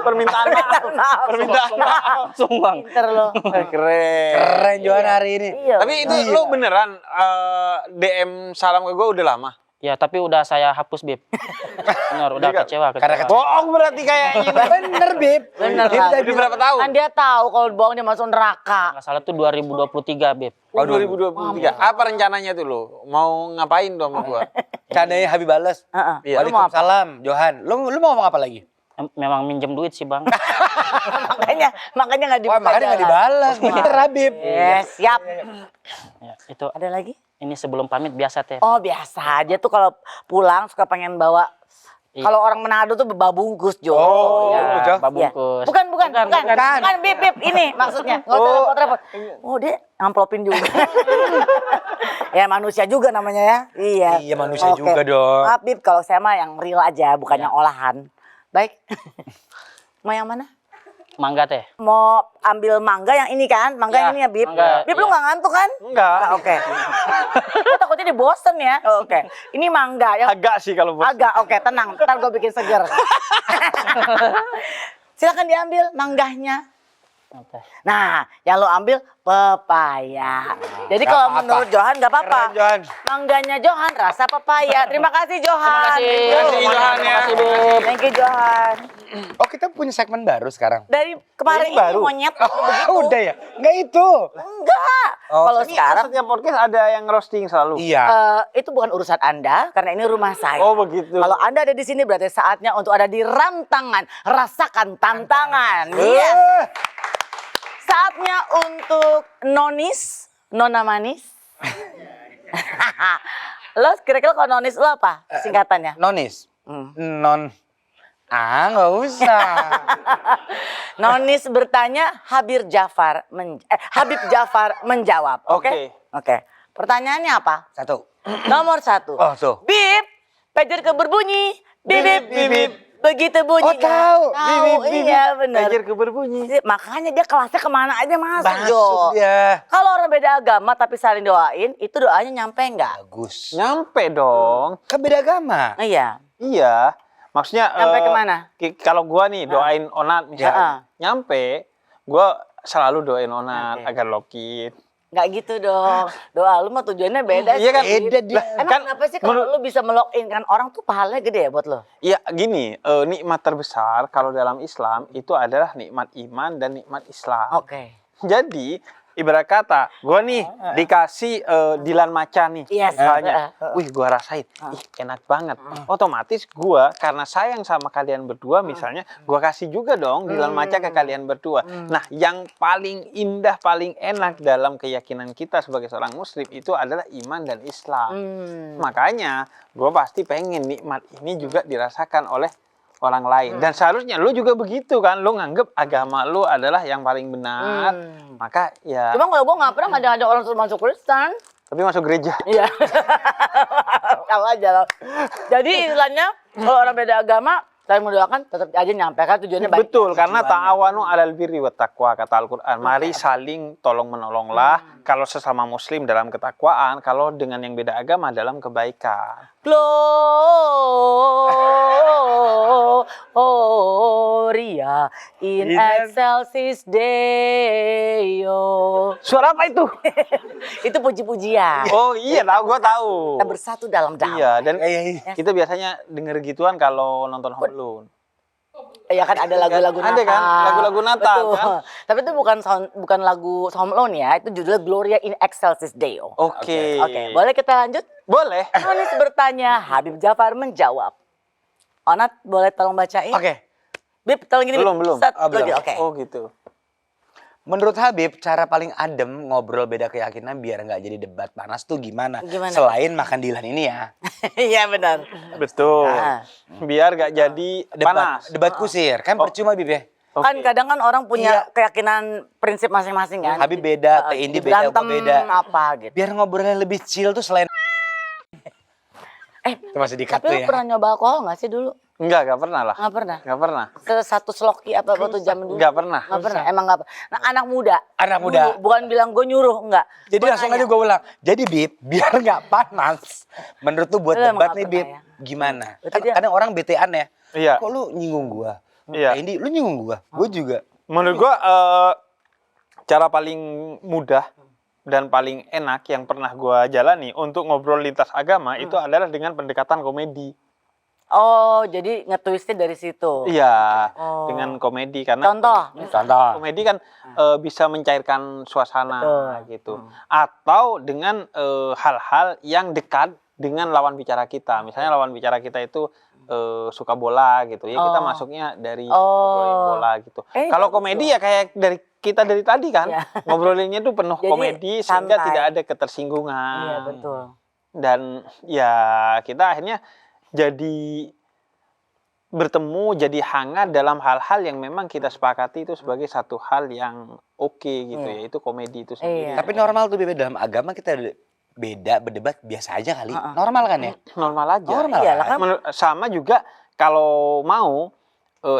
Permintaan maaf. Permintaan maaf. Sumbang. Pinter lo. Keren. Keren Johan hari ini. Iya. Tapi itu lu beneran DM salam ke gue udah lama? Ya, tapi udah saya hapus Bib. Benar, udah kecewa. Karena Bohong berarti kayaknya. bener Bib. Bener Bib lah. tadi Udah berapa tahun? Kan dia tahu kalau bohong dia masuk neraka. Nggak salah tuh 2023 Bib. Oh, 2023. Apa rencananya tuh lu? Mau ngapain dong sama gua? Candanya Habib balas. Heeh. Iya. Waalaikumsalam Johan. Lu mau ngomong apa lagi? Memang minjem duit sih Bang. makanya nggak Wah, makanya nggak dibalas. Bener Habib. Yes, siap. Ya, itu Ada lagi? ini sebelum pamit biasa Teh. Oh biasa aja tuh kalau pulang suka pengen bawa. Iya. Kalau orang Manado tuh babungkus Jo. Oh, Ya, udah. babungkus. Bukan. Bip, ini maksudnya. Nggak usah repot-repot. Oh, dia ngamplopin juga. Ya, manusia juga namanya ya. Iya. Iya, manusia Oke. juga dong. Maaf, Bip, kalau saya mah yang real aja, bukan yang olahan. Baik. Mau yang mana? Mangga Teh. Mau ambil mangga yang ini kan? Mangga Ya, yang ini ya, Bip. mangga, Bip, lu iya. nggak ngantuk kan? Enggak. Oke. Gue takutnya di Boston ya. Oh, oke. Ini mangga yang Agak sih kalau bos. agak oke, tenang. Ntar gue bikin seger. Silakan diambil mangganya. Oke. Nah, yang lo ambil pepaya. Jadi Nggak kalau apa-apa. menurut Johan nggak apa-apa. Keren, Johan. Mangganya Johan rasa pepaya. Terima kasih Johan. Terima kasih. Thank you. Johan, ya. Terima kasih Bib. Thank you Johan. Oh, kita punya segmen baru sekarang. Dari kemarin ini baru. monyet begitu. Udah ya? Enggak itu. Enggak. Oh, Kalau Ini sekarang setiap podcast ada yang roasting selalu. Iya. itu bukan urusan Anda karena ini rumah saya. Oh begitu. Kalau Anda ada di sini berarti saatnya untuk ada di rantangan. Rasakan tantangan. Yes. Saatnya untuk nonis, nona manis. Lo kira-kira kalau nonis lo apa singkatannya? Nonis. Hmm. Non. Nggak usah. Nonis bertanya, Habib Jafar menjawab. Oke? Oke. Oke. Pertanyaannya apa? 1. Nomor 1. Oh, tuh. Bip, pager ke berbunyi. Bip, bip, bip, bip. Begitu bunyinya. Oh, tahu. Iya benar. Belajar ke berbunyi. Makanya dia kelasnya kemana aja masuk, Jo. Masuk dia. Kalau orang beda agama tapi saling doain, itu doanya nyampe nggak? Bagus. Nyampe dong. Kan beda agama. Iya. Iya. Maksudnya Nyampe kemana? Kalau gua nih doain Onat misalnya, nyampe, gua selalu doain Onat Oke. agar lokin. Nggak gitu dong. Doa lu mah tujuannya beda Iya kan? Beda dia. Emang Kan kenapa sih kalau lu bisa melogin kan orang tuh pahalanya gede ya buat lo? Iya, gini, nikmat terbesar kalau dalam Islam itu adalah nikmat iman dan nikmat Islam. Oke. Jadi, ibarat kata, gua nih dikasih dilan macan nih, Yes. misalnya, wih gua rasain, ih enak banget. Otomatis gua karena sayang sama kalian berdua, misalnya, gua kasih juga dong dilan macan ke kalian berdua. Nah, yang paling indah, paling enak dalam keyakinan kita sebagai seorang Muslim itu adalah iman dan Islam. Makanya, gua pasti pengen nikmat ini juga dirasakan oleh orang lain. Dan seharusnya lu juga begitu kan, lu nganggep agama lu adalah yang paling benar. Maka ya, Cuma kalau gue nggak pernah ada orang suruh masuk Kristen. tapi masuk gereja. Iya. Tahu aja loh. Jadi istilahnya kalau orang beda agama, saya mendoakan tetap aja nyampe kan tujuannya baik. Betul, karena ta'awanu 'alal birri wat taqwa kata Al-Qur'an. Mari saling tolong menolonglah kalau sesama muslim dalam ketakwaan, kalau dengan yang beda agama dalam kebaikan. Gloria in excelsis Deo. Suara apa itu? Itu puji-pujian. Oh iya, tahu, gua tahu. Kita bersatu dalam damai. Iya, dan Iya. kita biasanya denger gituan kalau nonton Home Alone. Ya kan ada lagu-lagu Natal. Ada kan? Lagu-lagu Natal, Betul. kan? Tapi itu bukan lagu Home Alone ya, itu judulnya Gloria in excelsis Deo. Oke. Oke, boleh kita lanjut? Boleh. Onis bertanya, Habib Jafar menjawab. Onat boleh tolong bacain? Oke. Bib, tolong gini. Bib. Belum. Set, Oh, belum. Oke. Oh gitu. Menurut Habib, cara paling adem ngobrol beda keyakinan biar nggak jadi debat panas tuh gimana? Gimana? Selain makan dilan ini ya. Iya benar. Betul. Ah. Biar gak jadi panas. Debat kusir. Kan percuma Bib ya. Kan kadang kan orang punya keyakinan prinsip masing-masing kan. Habib beda, Teh Indi beda, Berantem gua beda. apa gitu. Biar ngobrolnya lebih chill tuh selain Eh, itu masih dikat tapi tuh lu ya. pernah nyoba alkohol nggak sih dulu? Enggak pernah lah. Nggak pernah. Nggak pernah. Satu sloki apa waktu zaman dulu? Nggak pernah. Nggak pernah. Emang nggak pernah. Nah, anak muda. Anak muda. Dulu, bukan bilang gue nyuruh, enggak. Jadi Gua langsung nanya. aja gue ulang. Jadi Bib, biar nggak panas. Menurut tuh buat Lu emang debat nggak nih pernah Bib, ya? gimana? Berarti Kan dia- kadang orang betean ya. Iya. Kok lu nyinggung gua? Iya. Teh Indi, lu nyinggung gua. Gua juga. Menurut gua cara paling mudah dan paling enak yang pernah gua jalani untuk ngobrol lintas agama itu adalah dengan pendekatan komedi. Oh, jadi nge-twistnya dari situ. Iya, Oh. dengan komedi karena Contoh. Contoh. komedi kan bisa mencairkan suasana Betul. gitu. Atau dengan hal-hal yang dekat dengan lawan bicara kita. Misalnya lawan bicara kita itu suka bola gitu. Ya kita Oh. masuknya dari Oh. ngobrolin bola gitu. Kalau bagus komedi ya kayak dari tadi kan. Iya. Ngobrolinnya tuh penuh Jadi, komedi sehingga santai. tidak ada ketersinggungan. Iya, betul. Dan ya kita akhirnya jadi bertemu, jadi hangat dalam hal-hal yang memang kita sepakati itu sebagai satu hal yang oke gitu, Iya. yaitu komedi itu sendiri. Iya. Tapi normal tuh Bib, dalam agama kita beda berdebat biasa aja kali. Normal kan ya? Normal aja. Normal Iyalah kan. Sama juga kalau mau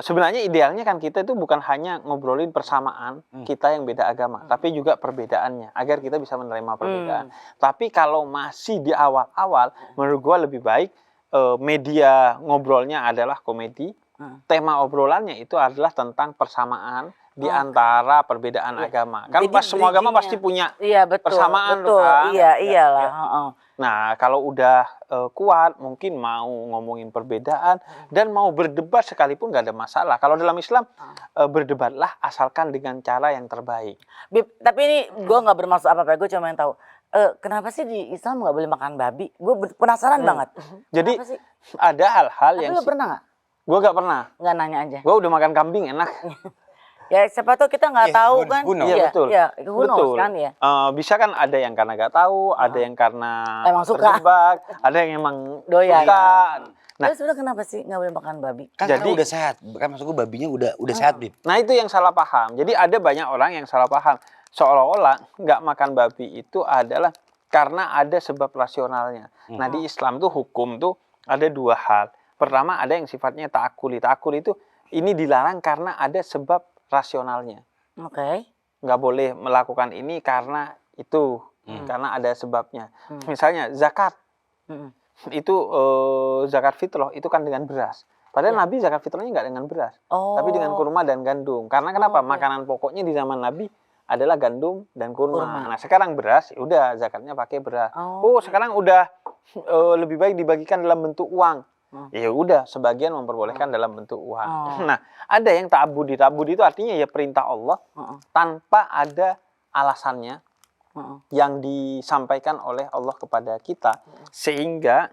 sebenarnya idealnya kan kita itu bukan hanya ngobrolin persamaan kita yang beda agama, tapi juga perbedaannya agar kita bisa menerima perbedaan. Tapi kalau masih di awal-awal, menurut gua lebih baik media ngobrolnya adalah komedi. Tema obrolannya itu adalah tentang persamaan di antara perbedaan agama. Kan Jadi pas semua agama bridging-nya. pasti punya Iya, betul. persamaan betul. kan? Iya, iyalah. Heeh. Nah, kalau udah kuat, mungkin mau ngomongin perbedaan dan mau berdebat sekalipun nggak ada masalah. Kalau dalam Islam, berdebatlah asalkan dengan cara yang terbaik. Bib, tapi ini gue nggak bermaksud apa-apa, gue cuma yang tahu. Kenapa sih di Islam nggak boleh makan babi? Gue penasaran banget. Jadi Kenapa sih? ada hal-hal Tapi yang lu pernah nggak? gue nggak pernah. Nggak nanya aja. Gue udah makan kambing enak. Ya siapa tahu kita nggak Iya, tahu who- kan? who knows? Iya, betul. Iya, who knows Betul. kan ya. Bisa kan ada yang karena nggak tahu, ada yang karena Emang suka. terjebak, ada yang emang Doyan. suka. Nah, Tapi sebenarnya kenapa sih nggak boleh makan babi? Kan Jadi- karena udah sehat. Kan maksud gua babinya udah sehat Bib. Nah itu yang salah paham. Jadi ada banyak orang yang salah paham. Seolah-olah nggak makan babi itu adalah karena ada sebab rasionalnya. Nah di Islam tuh hukum tuh ada dua hal. Pertama ada yang sifatnya ta'akuli. Ta'akuli itu ini dilarang karena ada sebab rasionalnya. Oke. Nggak boleh melakukan ini karena itu, karena ada sebabnya. Misalnya zakat, Mm-mm. itu zakat fitrah itu kan dengan beras. Padahal Ya. Nabi zakat fitrahnya nggak dengan beras, Oh. tapi dengan kurma dan gandum. Karena kenapa? Oke. Makanan pokoknya di zaman Nabi adalah gandum dan kurma. Kurma. Nah sekarang beras, ya udah zakatnya pakai beras. Oh. Oh sekarang udah lebih baik dibagikan dalam bentuk uang. Ya udah, sebagian memperbolehkan dalam bentuk uang. Oh. Nah, ada yang ta'abudi. Ta'abudi itu artinya ya perintah Allah tanpa ada alasannya yang disampaikan oleh Allah kepada kita. Sehingga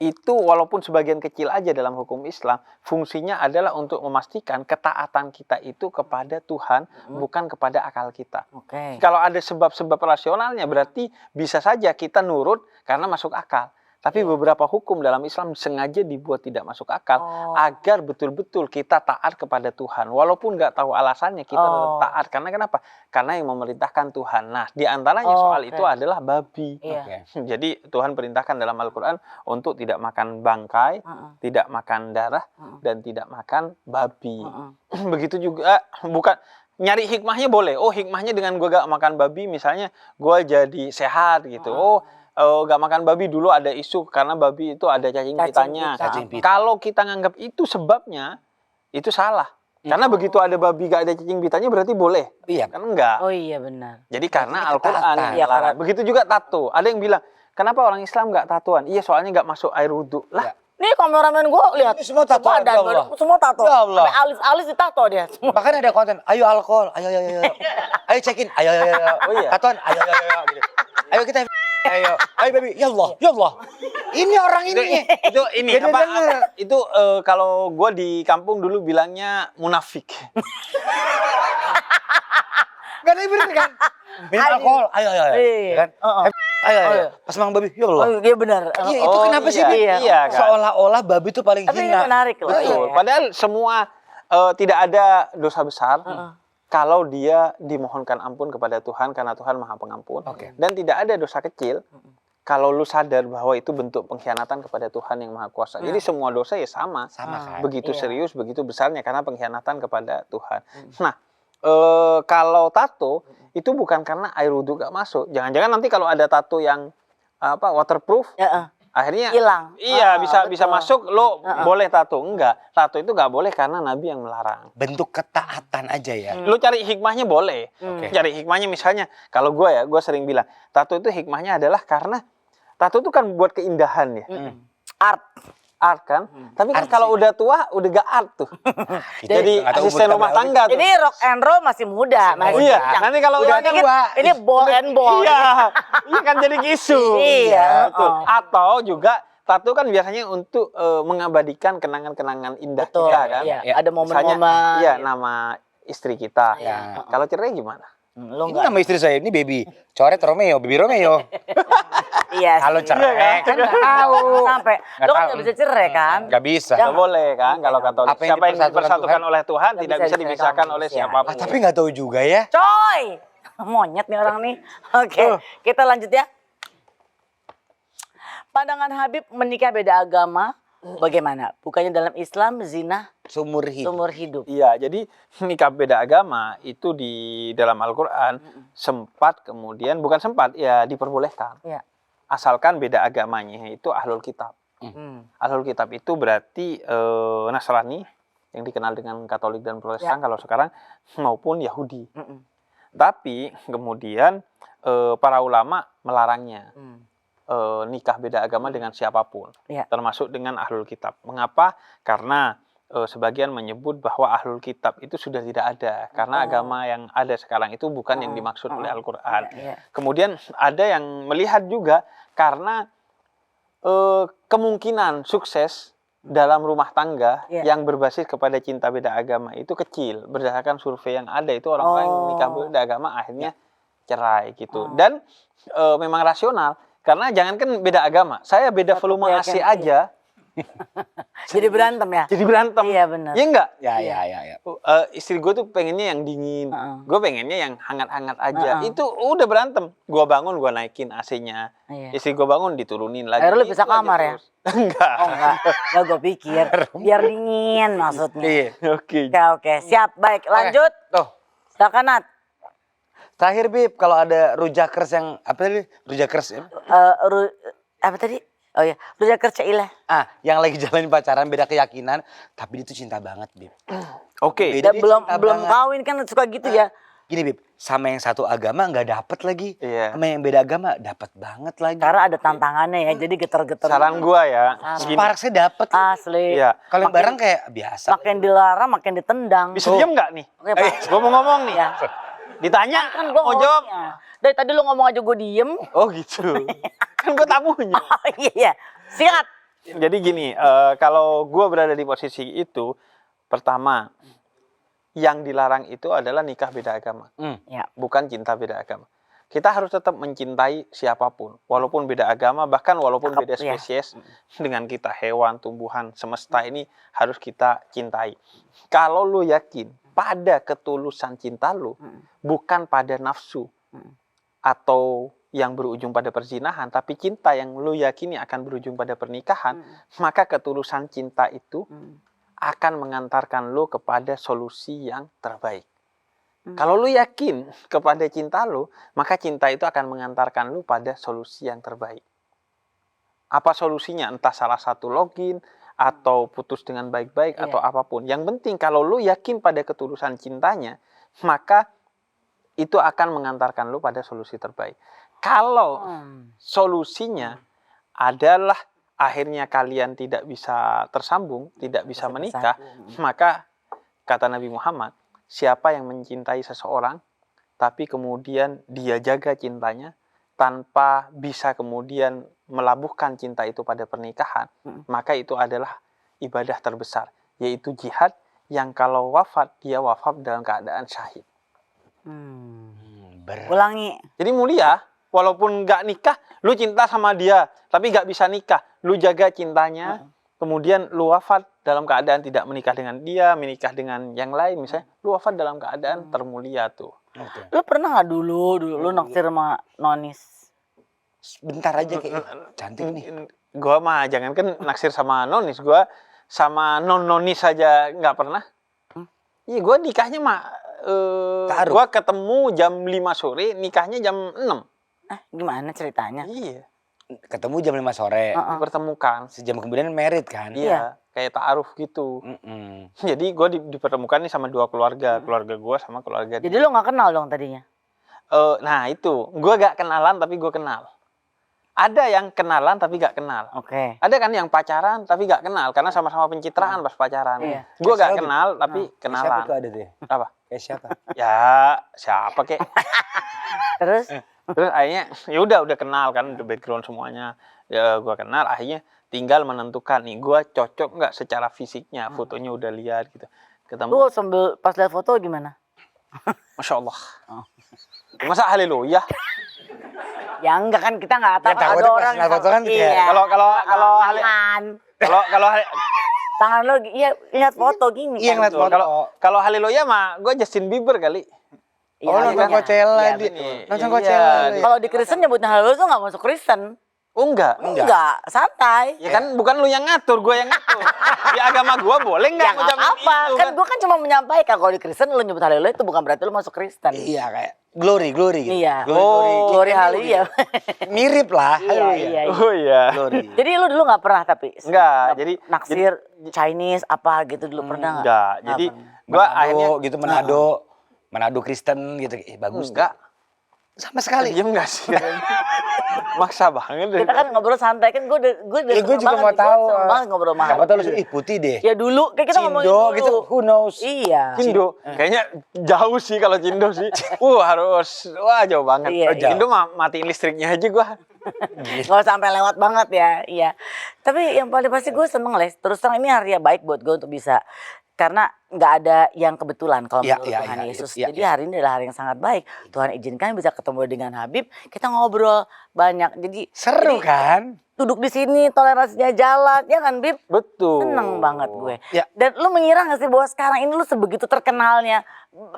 itu walaupun sebagian kecil aja dalam hukum Islam, fungsinya adalah untuk memastikan ketaatan kita itu kepada Tuhan, bukan kepada akal kita. Oke. Kalau ada sebab-sebab rasionalnya, berarti bisa saja kita nurut karena masuk akal. Tapi beberapa hukum dalam Islam sengaja dibuat tidak masuk akal agar betul-betul kita taat kepada Tuhan. Walaupun nggak tahu alasannya, kita tetap taat. Karena kenapa? Karena yang memerintahkan Tuhan. Nah, di antaranya soal itu adalah babi. Iya. Jadi Tuhan perintahkan dalam Al-Quran untuk tidak makan bangkai, tidak makan darah, dan tidak makan babi. Begitu juga, bukan nyari hikmahnya boleh. Oh, hikmahnya dengan gue gak makan babi, misalnya gue jadi sehat gitu. Gak makan babi dulu ada isu karena babi itu ada cacing pitanya. Kalau kita nganggap itu sebabnya, itu salah. Karena begitu ada babi gak ada cacing pitanya berarti boleh. Iya. Kan enggak. Oh iya benar. Jadi karena Al-Quran yang Iya, melarang. Begitu juga tato. Ada yang bilang, kenapa orang Islam nggak tatoan? Iya, soalnya nggak masuk air wudhu. Lah, Nih kameramen gue lihat. Ini semua tato, Badan, ya Allah. semua tato. Ya Allah. Sampai alis-alis ditato dia. Semua. Bahkan ada konten, ayo alkohol, ayo, ayo check-in, ayo, Oh iya. Tatoan, ayo, gitu. Ayo kita, ayo baby, ya Allah. Ini orang ini. itu ini Jadi apa? denger. Itu kalau gue di kampung dulu bilangnya munafik. Gak ada bener kan? Minum alkohol, ayo, Iya. kan? Ayo. Pas mang babi, ya Allah. Oh iya benar. Iya, itu kenapa sih? Bi? Iya. Iya kan? Seolah-olah babi itu paling Tapi ini hina. menarik loh. Betul. Iya. Padahal semua tidak ada dosa besar kalau dia dimohonkan ampun kepada Tuhan karena Tuhan Maha Pengampun. Oke. Dan tidak ada dosa kecil kalau lu sadar bahwa itu bentuk pengkhianatan kepada Tuhan yang Maha Kuasa. Jadi semua dosa ya sama. Sama kan? Begitu Iya. serius, begitu besarnya karena pengkhianatan kepada Tuhan. Nah, kalau tato itu bukan karena air wudhu gak masuk. Jangan-jangan nanti kalau ada tato yang waterproof, akhirnya Hilang. iya bisa betul. masuk, lo boleh tato. Enggak, tato itu nggak boleh karena Nabi yang melarang. Bentuk ketaatan aja ya. Lo cari hikmahnya boleh. Cari hikmahnya misalnya, kalau gue sering bilang, tato itu hikmahnya adalah karena tato itu kan buat keindahan ya. Art kan. Tapi kan kalau udah tua, udah gak art tuh. Jadi nggak tahu asisten umur rumah berapa tangga tuh. Jadi rock and roll masih muda. Masih Iya, kencang. nanti kalau udah udah dikit, tua, ini ball and ball. Iya, ini kan jadi isu. Iya, betul. Atau juga tato kan biasanya untuk mengabadikan kenangan-kenangan indah Betul. kita kan. Iya. Ya. Ada Misalnya, momen-momen. iya, nama istri kita. Iya. Kalau cerai gimana? Lo Ini enggak. nama istri saya, ini baby. Coret Romeo, baby Romeo. Iya. Kalau sih. cerai kan nggak tahu. Sampai. Nggak Lo kan tahu. nggak bisa cerai kan? Nggak bisa. Nggak boleh kan kalau Katolik. Apa yang Siapa yang dipersatukan dipersatukan Tuhan? oleh Tuhan Nggak tidak bisa bisa dipisahkan dipisahkan oleh manusia. siapapun. Tapi nggak tahu juga ya. Coy. Monyet nih orang nih. Oke, kita lanjut ya. Pandangan Habib menikah beda agama bagaimana? Bukannya dalam Islam zina Seumur hidup. seumur hidup. Iya, jadi nikah beda agama itu di dalam Al-Quran sempat kemudian, bukan sempat, ya diperbolehkan. Iya. Asalkan beda agamanya, itu Ahlul Kitab. Ahlul Kitab itu berarti Nasrani, yang dikenal dengan Katolik dan Protestan kalau sekarang, maupun Yahudi. Tapi kemudian para ulama melarangnya. Nikah beda agama dengan siapapun, Iya. termasuk dengan Ahlul Kitab. Mengapa? Karena sebagian menyebut bahwa Ahlul Kitab itu sudah tidak ada, karena agama yang ada sekarang itu bukan yang dimaksud oleh Al-Quran. Iya. Kemudian ada yang melihat juga karena kemungkinan sukses dalam rumah tangga yang berbasis kepada cinta beda agama itu kecil. Berdasarkan survei yang ada itu orang-orang yang nikah beda agama akhirnya cerai gitu. Dan memang rasional. Karena jangankan beda agama, saya beda volume AC aja, Jadi berantem ya? Jadi berantem. Iya benar. Iya enggak? Ya, Iya. ya. Istri gue tuh pengennya yang dingin, Heeh. gue pengennya yang hangat-hangat aja. Heeh. Itu udah berantem. Gue bangun, gue naikin AC-nya. Iya. Istri gue bangun, diturunin lagi. Akhirnya lu Gitu pisah aja kamar ya? terus. Enggak. Oh enggak, enggak gue pikir. Biar dingin maksudnya. Iya. Oke. Oke, siap. Baik, lanjut. Tuh. Silakan Nat. Terakhir Bib, kalau ada rujakers yang apa tadi? Rujakers ya? Apa tadi? Oh iya, Rujakers Cailah. Yang lagi jalanin pacaran beda keyakinan, tapi dia tuh cinta banget, Bib. Oke. Beda. Dia Belum cinta belum banget. kawin kan suka gitu ya. Gini Bib, sama yang satu agama nggak dapet lagi. Iya. Sama yang beda agama dapet banget lagi. Karena ada tantangannya ya, jadi geter-geter. Saran gue ya. Gini. Sparksnya dapet. Asli. Iya. Kalau yang bareng kayak biasa. Makin dilarang, makin ditendang. Bisa diem nggak nih? Oke, Pak. Gue mau ngomong nih. Ya. Ditanya, Kan gue mau jawab. Dari tadi lu ngomong aja gue diem. Oh gitu. Kan gue tamunya. Oh iya. Sikat. Jadi gini, kalau gue berada di posisi itu, pertama, yang dilarang itu adalah nikah beda agama, Ya. bukan cinta beda agama. Kita harus tetap mencintai siapapun, walaupun beda agama, bahkan walaupun Cakep, beda ya. spesies dengan kita, hewan, tumbuhan, semesta ini harus kita cintai. Kalau lu yakin pada ketulusan cinta lu, bukan pada nafsu atau yang berujung pada perzinahan, tapi cinta yang lu yakini akan berujung pada pernikahan, maka ketulusan cinta itu akan mengantarkan lu kepada solusi yang terbaik. Kalau lu yakin kepada cinta lu, maka cinta itu akan mengantarkan lu pada solusi yang terbaik. Apa solusinya? Entah salah satu login, atau putus dengan baik-baik, atau apapun. Yang penting kalau lu yakin pada ketulusan cintanya, maka itu akan mengantarkan lu pada solusi terbaik. Kalau solusinya adalah akhirnya kalian tidak bisa tersambung, tidak bisa menikah, maka kata Nabi Muhammad, siapa yang mencintai seseorang, tapi kemudian dia jaga cintanya, tanpa bisa kemudian melabuhkan cinta itu pada pernikahan, maka itu adalah ibadah terbesar, yaitu jihad yang kalau wafat, dia wafat dalam keadaan syahid. Ulangi. Jadi mulia, walaupun nggak nikah, lu cinta sama dia, tapi nggak bisa nikah, lu jaga cintanya, kemudian lu wafat dalam keadaan tidak menikah dengan dia, menikah dengan yang lain, misalnya, lu wafat dalam keadaan termulia tuh. Lu pernah nggak dulu lu naksir sama Nonis? Bentar aja kayak cantik nih. Gua mah jangankan naksir sama nonis, gua sama non-nonis saja nggak pernah. Iya, gua nikahnya mah Taruh. gua ketemu jam 5 sore, nikahnya jam 6. Gimana ceritanya? Iya, Ketemu jam 5 sore. dipertemukan. Sejam kemudian married kan? Iya, kayak ta'aruf gitu. Jadi gue dipertemukan nih sama dua keluarga, keluarga gue sama keluarga Jadi dia. lu nggak kenal dong tadinya? Nah itu, gue gak kenalan tapi gue kenal. Ada yang kenalan tapi gak kenal. Oke. Ada kan yang pacaran tapi gak kenal karena sama-sama pencitraan pas pacaran. Iya. Gue gak Siapa? kenal tapi Siapa kenalan. tuh ada tuh? Apa? Kayak siapa? Ya siapa kek? Terus? Terus akhirnya ya udah kenal kan, udah background semuanya. Ya gue kenal, akhirnya tinggal menentukan nih gue cocok nggak secara fisiknya, fotonya udah lihat gitu. Ketemu. Lu sambil pas lihat foto gimana? Masya Allah. Masa haleluya? Ya enggak kan kita nggak tahu Ya, takutnya ada pas orang ngeliat foto kan kayak- iya. Kalau Tangan. kalau Tangan lu iya lihat foto gini Iya, kan. ngeliat foto. kalau haleluya mah gue Justin Bieber kali. Oh, Iya, nonton iya. Coachella Iya, di betul. nonton Iya, Coachella. iya. lu ya? Kalau di Kristen nyebutnya halo tuh nggak masuk Kristen. Oh enggak. Enggak, santai. Ya kan bukan lu yang ngatur, gue yang ngatur. Di agama gue boleh Ya nggak nggak ngucapin apa-apa. itu Kan gue kan cuma menyampaikan kalau di Kristen lu nyebut haleluya itu bukan berarti lu masuk Kristen. Iya kayak glory gitu. Iya. Glory. Glory haleluya. Mirip lah. Iya, Haleluya. iya, iya. Oh iya. Glory. Jadi lu dulu nggak pernah tapi Enggak, jadi naksir Chinese apa gitu dulu pernah nggak? enggak. Jadi pernah. gue akhirnya gitu Manado Kristen gitu. Bagus. enggak. Sama sekali. Diem enggak sih? Maksa banget. Kita kan ngobrol santai kan gue Ya, gue juga mau tahu. banget ngobrol sama Siapa tahu lu Habib. putih deh. Ya dulu kayak kita ngomongin Cindo dulu. gitu. Who knows? Iya. Cindo, kayaknya jauh sih kalau Cindo sih. Wah jauh banget. Iya, iya. Cindo mah matiin listriknya aja gua. Nggak sampai lewat banget ya, iya. Tapi yang paling pasti gue seneng Les. Terus terang ini hari yang baik buat gue untuk bisa. Karena nggak ada yang kebetulan kalau Iya, menurut iya, Tuhan iya, Yesus. iya, Jadi hari ini adalah hari yang sangat baik. Tuhan izinkan bisa ketemu dengan Habib. Kita ngobrol banyak. Jadi Seru kan? duduk di sini, toleransinya jalan, ya kan Bib? Betul. Seneng banget gue. Ya. Dan lu mengira gak sih bahwa sekarang ini lu sebegitu terkenalnya?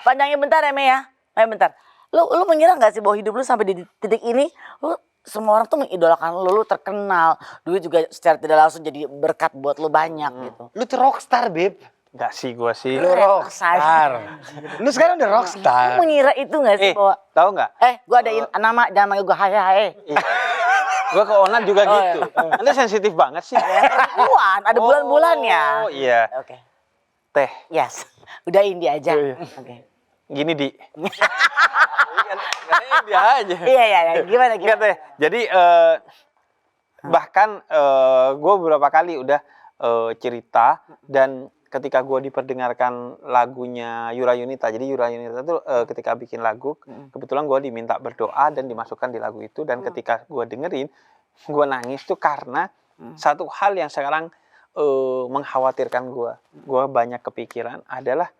Panjangin bentar ya, Mei ya. Mei bentar. Lu mengira gak sih bahwa hidup lu sampai di titik ini, lu semua orang tuh mengidolakan lu terkenal. Duit juga secara tidak langsung jadi berkat buat lu banyak gitu. Lu tuh rockstar, Beb. Enggak sih gua sih. Lu rockstar. Lu sekarang udah rockstar. Lu mengira itu gak sih bahwa... Tahu nggak? Gue ada nama, jangan manggil gue hai. Gua ke Onat juga gitu. Anda sensitif banget sih. Perempuan, ada bulan-bulannya. Oh iya. Oke. Teh, Yes. Udahin dia aja. Iya. Oke. gini di. Katanya dia aja. Iya. Gimana? Enggak Teh. Jadi bahkan gue beberapa kali udah cerita dan ketika gue diperdengarkan lagunya Yura Yunita. Jadi Yura Yunita itu ketika bikin lagu, kebetulan gue diminta berdoa dan dimasukkan di lagu itu. Dan ketika gue dengerin, gue nangis tuh karena satu hal yang sekarang mengkhawatirkan gue. Gue banyak kepikiran adalah,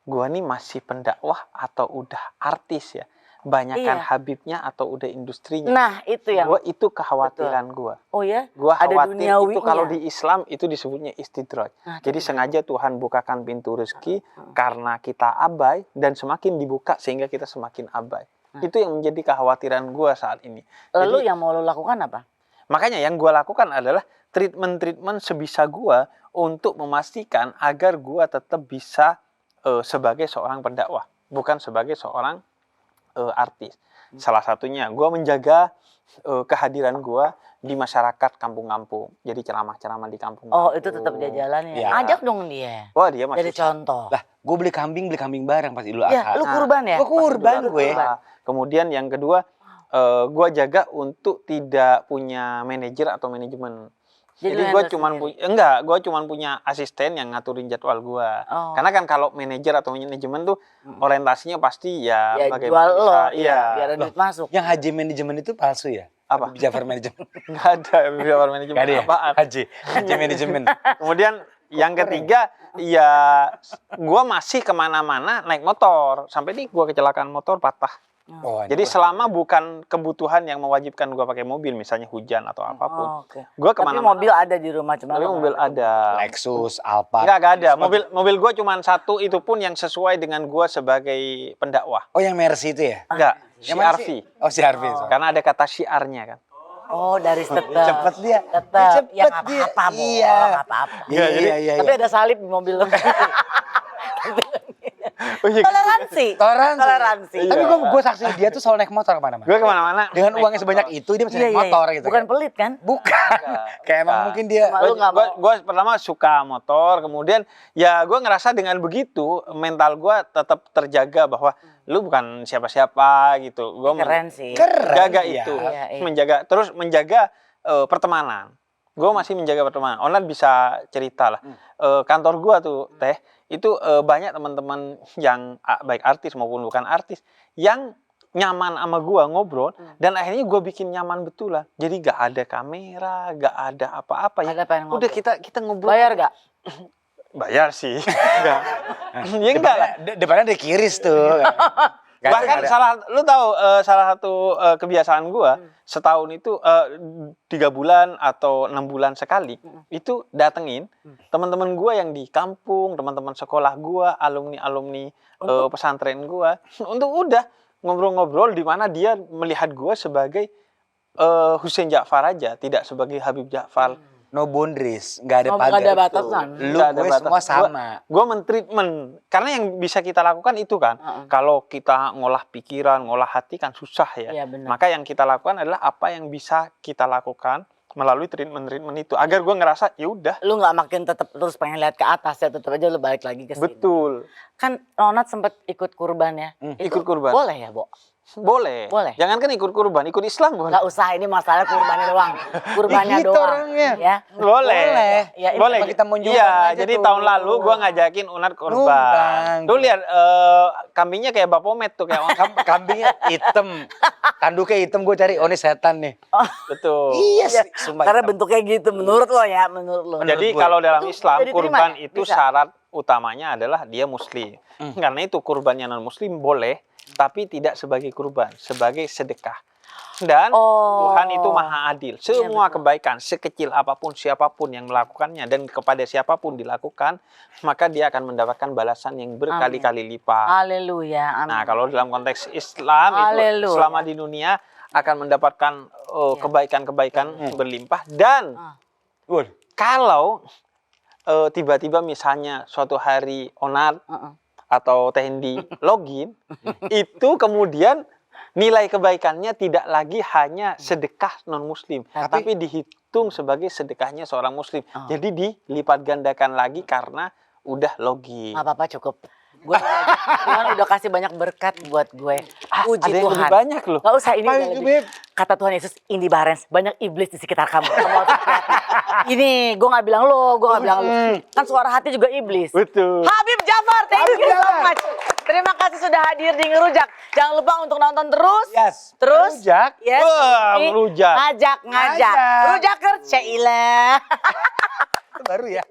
gue nih masih pendakwah atau udah artis ya? Banyakan Iya. Habibnya atau udah industrinya? Nah, itu yang... Gue itu kekhawatiran gue. Oh ya? Gua Ada khawatir duniawinya. itu kalau di Islam itu disebutnya istidraj. Nah, Jadi sengaja Tuhan bukakan pintu rezeki karena kita abai dan semakin dibuka sehingga kita semakin abai. Itu yang menjadi kekhawatiran gua saat ini. Lalu Jadi, yang mau lo lakukan apa? makanya yang gua lakukan adalah treatment sebisa gua untuk memastikan agar gua tetap bisa sebagai seorang pendakwah, bukan sebagai seorang artis. Salah satunya gua menjaga kehadiran gua di masyarakat kampung-kampung. Jadi ceramah-ceramah di kampung. Oh, itu tetap dia jalannya. Ya. Ajak dong dia. Wah, dia Jadi masih contoh. Lah, gue beli kambing bareng pas Idul Ya, Adha. lu kurban ya? Gua kurban Lu gue. kurban. Kemudian yang kedua, gue jaga untuk tidak punya manajer atau manajemen. Jadi Jadi lu gue handle cuman sendiri? gue cuman punya asisten yang ngaturin jadwal gue. Oh. Karena kan kalau manajer atau manajemen tuh orientasinya pasti ya, Ya bagaimana jual lo, bisa. ya, biar ada duit masuk. Yang Haji manajemen itu palsu ya? Apa? Habib Jafar manajemen. Nggak ada biar manajemen Gak ada ya? apaan. Haji manajemen. Kemudian yang ketiga, ya gue masih kemana-mana naik motor. Sampai nih gue kecelakaan motor patah. Oh, Jadi selama bukan kebutuhan yang mewajibkan gue pakai mobil, misalnya hujan atau apapun, Oh, oke. gue Tapi kemana-mana. mobil ada di rumah cuma Tapi lo mobil nggak ada. Lexus, Alphard. Enggak ada. Mobil gue cuma satu, itu pun yang sesuai dengan gue sebagai pendakwah. Oh, yang Mercy itu ya? Enggak, Yang mana CRV. sih? Oh, CRV. sorry. Karena ada kata syiarnya kan. Oh, dari tetap. Cepet dia. Tetap. Ya Cepet nggak dia. apa-apa, Bo. Iya. Nggak apa-apa. Iya. Tapi ada salib di mobil lo. Oh, iya. Toleransi. Toleransi. Tapi gue saksi dia tuh selalu naik motor kemana-mana. Gue kemana-mana. Dengan uangnya sebanyak itu dia bisa naik motor gitu. Bukan kan. pelit kan? Bukan. Kayak emang mungkin dia. Lu nggak mau. Gue pertama suka motor, kemudian ya gue ngerasa dengan begitu mental gue tetap terjaga bahwa lu bukan siapa-siapa gitu. Gue Keren sih. menjaga Iya. itu, Iya. menjaga pertemanan. Gue masih menjaga pertemanan. Onat bisa cerita lah. Kantor gue tuh Teh itu banyak teman-teman yang baik artis maupun bukan artis yang nyaman sama gue ngobrol dan akhirnya gue bikin nyaman betulan. Jadi gak ada kamera, gak ada apa-apa ya. Ada apa yang ngobrol? Udah kita ngobrol. Bayar gak? Bayar sih. Enggak. Ya enggak lah. Depannya ada kiris tuh. Nggak Bahkan ada. lu tahu salah satu kebiasaan gua setahun itu 3 bulan atau 6 bulan sekali itu datengin teman-teman gua yang di kampung, teman-teman sekolah gua, alumni pesantren gua untuk udah ngobrol-ngobrol di mana dia melihat gua sebagai Hussein Ja'far aja, tidak sebagai Habib Ja'far. No boundaries, nggak ada Oh, pagar. nggak ada batasan. Lu Nggak ada gue batas. semua sama. Gue men-treatment karena yang bisa kita lakukan itu kan. Kalau kita ngolah pikiran, ngolah hati kan susah ya. Iya, benar. Maka yang kita lakukan adalah apa yang bisa kita lakukan melalui treatment itu agar gue ngerasa ya udah. Lu nggak makin tetap terus pengen lihat ke atas ya, tetap aja lu balik lagi ke sini. Betul. Kan Ronat sempat ikut kurban ya. Itu Ikut kurban. Boleh ya, Bo? Boleh. Boleh. Jangankan ikut kurban, ikut Islam boleh. Nggak usah, ini masalah kurbannya doang. Kurbannya Gitu doang. orangnya. Ya. Boleh. Ya, ini boleh. cuma kita mau nyumbang Iya, aja jadi tuh. tahun lalu gua ngajakin Unat kurban. Nyumbang. Tuh lihat kambingnya kayak Bapomet tuh kayak Kambingnya hitam. Tanduknya hitam, gue cari, oh ini setan nih. betul. Iya Ya, sih, sumpah karena hitam. bentuknya gitu menurut lo ya, menurut lo. Jadi gue. kalau dalam Itu Islam bisa diterima kurban ya? itu Bisa. syarat utamanya adalah dia muslim. Karena itu kurbannya non muslim boleh, tapi tidak sebagai kurban, sebagai sedekah. Dan Oh. Tuhan itu maha adil. Semua kebaikan, sekecil apapun, siapapun yang melakukannya, dan kepada siapapun dilakukan, maka dia akan mendapatkan balasan yang berkali-kali lipat. Haleluya. Amin. Nah, kalau dalam konteks Islam itu Haleluya. selama di dunia akan mendapatkan kebaikan-kebaikan berlimpah. Dan kalau tiba-tiba misalnya suatu hari Onat atau Tendi login, itu kemudian nilai kebaikannya tidak lagi hanya sedekah non-muslim, tapi dihitung sebagai sedekahnya seorang muslim. Jadi dilipat gandakan lagi karena udah login. Nggak apa-apa, cukup. Tuhan udah kasih banyak berkat buat gue. Puji Ada yang Tuhan. lebih banyak loh. Gak usah, ini udah lebih. Kata Tuhan Yesus, Indi Barens, banyak iblis di sekitar kamu. Kamu harus hati-hati. Ini, gue gak bilang lo, gue gak bilang lo. Kan suara hati juga iblis. Betul. Habib Jafar, thank you so much. Terima kasih sudah hadir di Ngerujak. Jangan lupa untuk nonton terus. Yes. Terus. Ngerujak? Yes. Wah, Ini ngerujak. Ngajak. Rujaker, Cailah. Itu baru ya.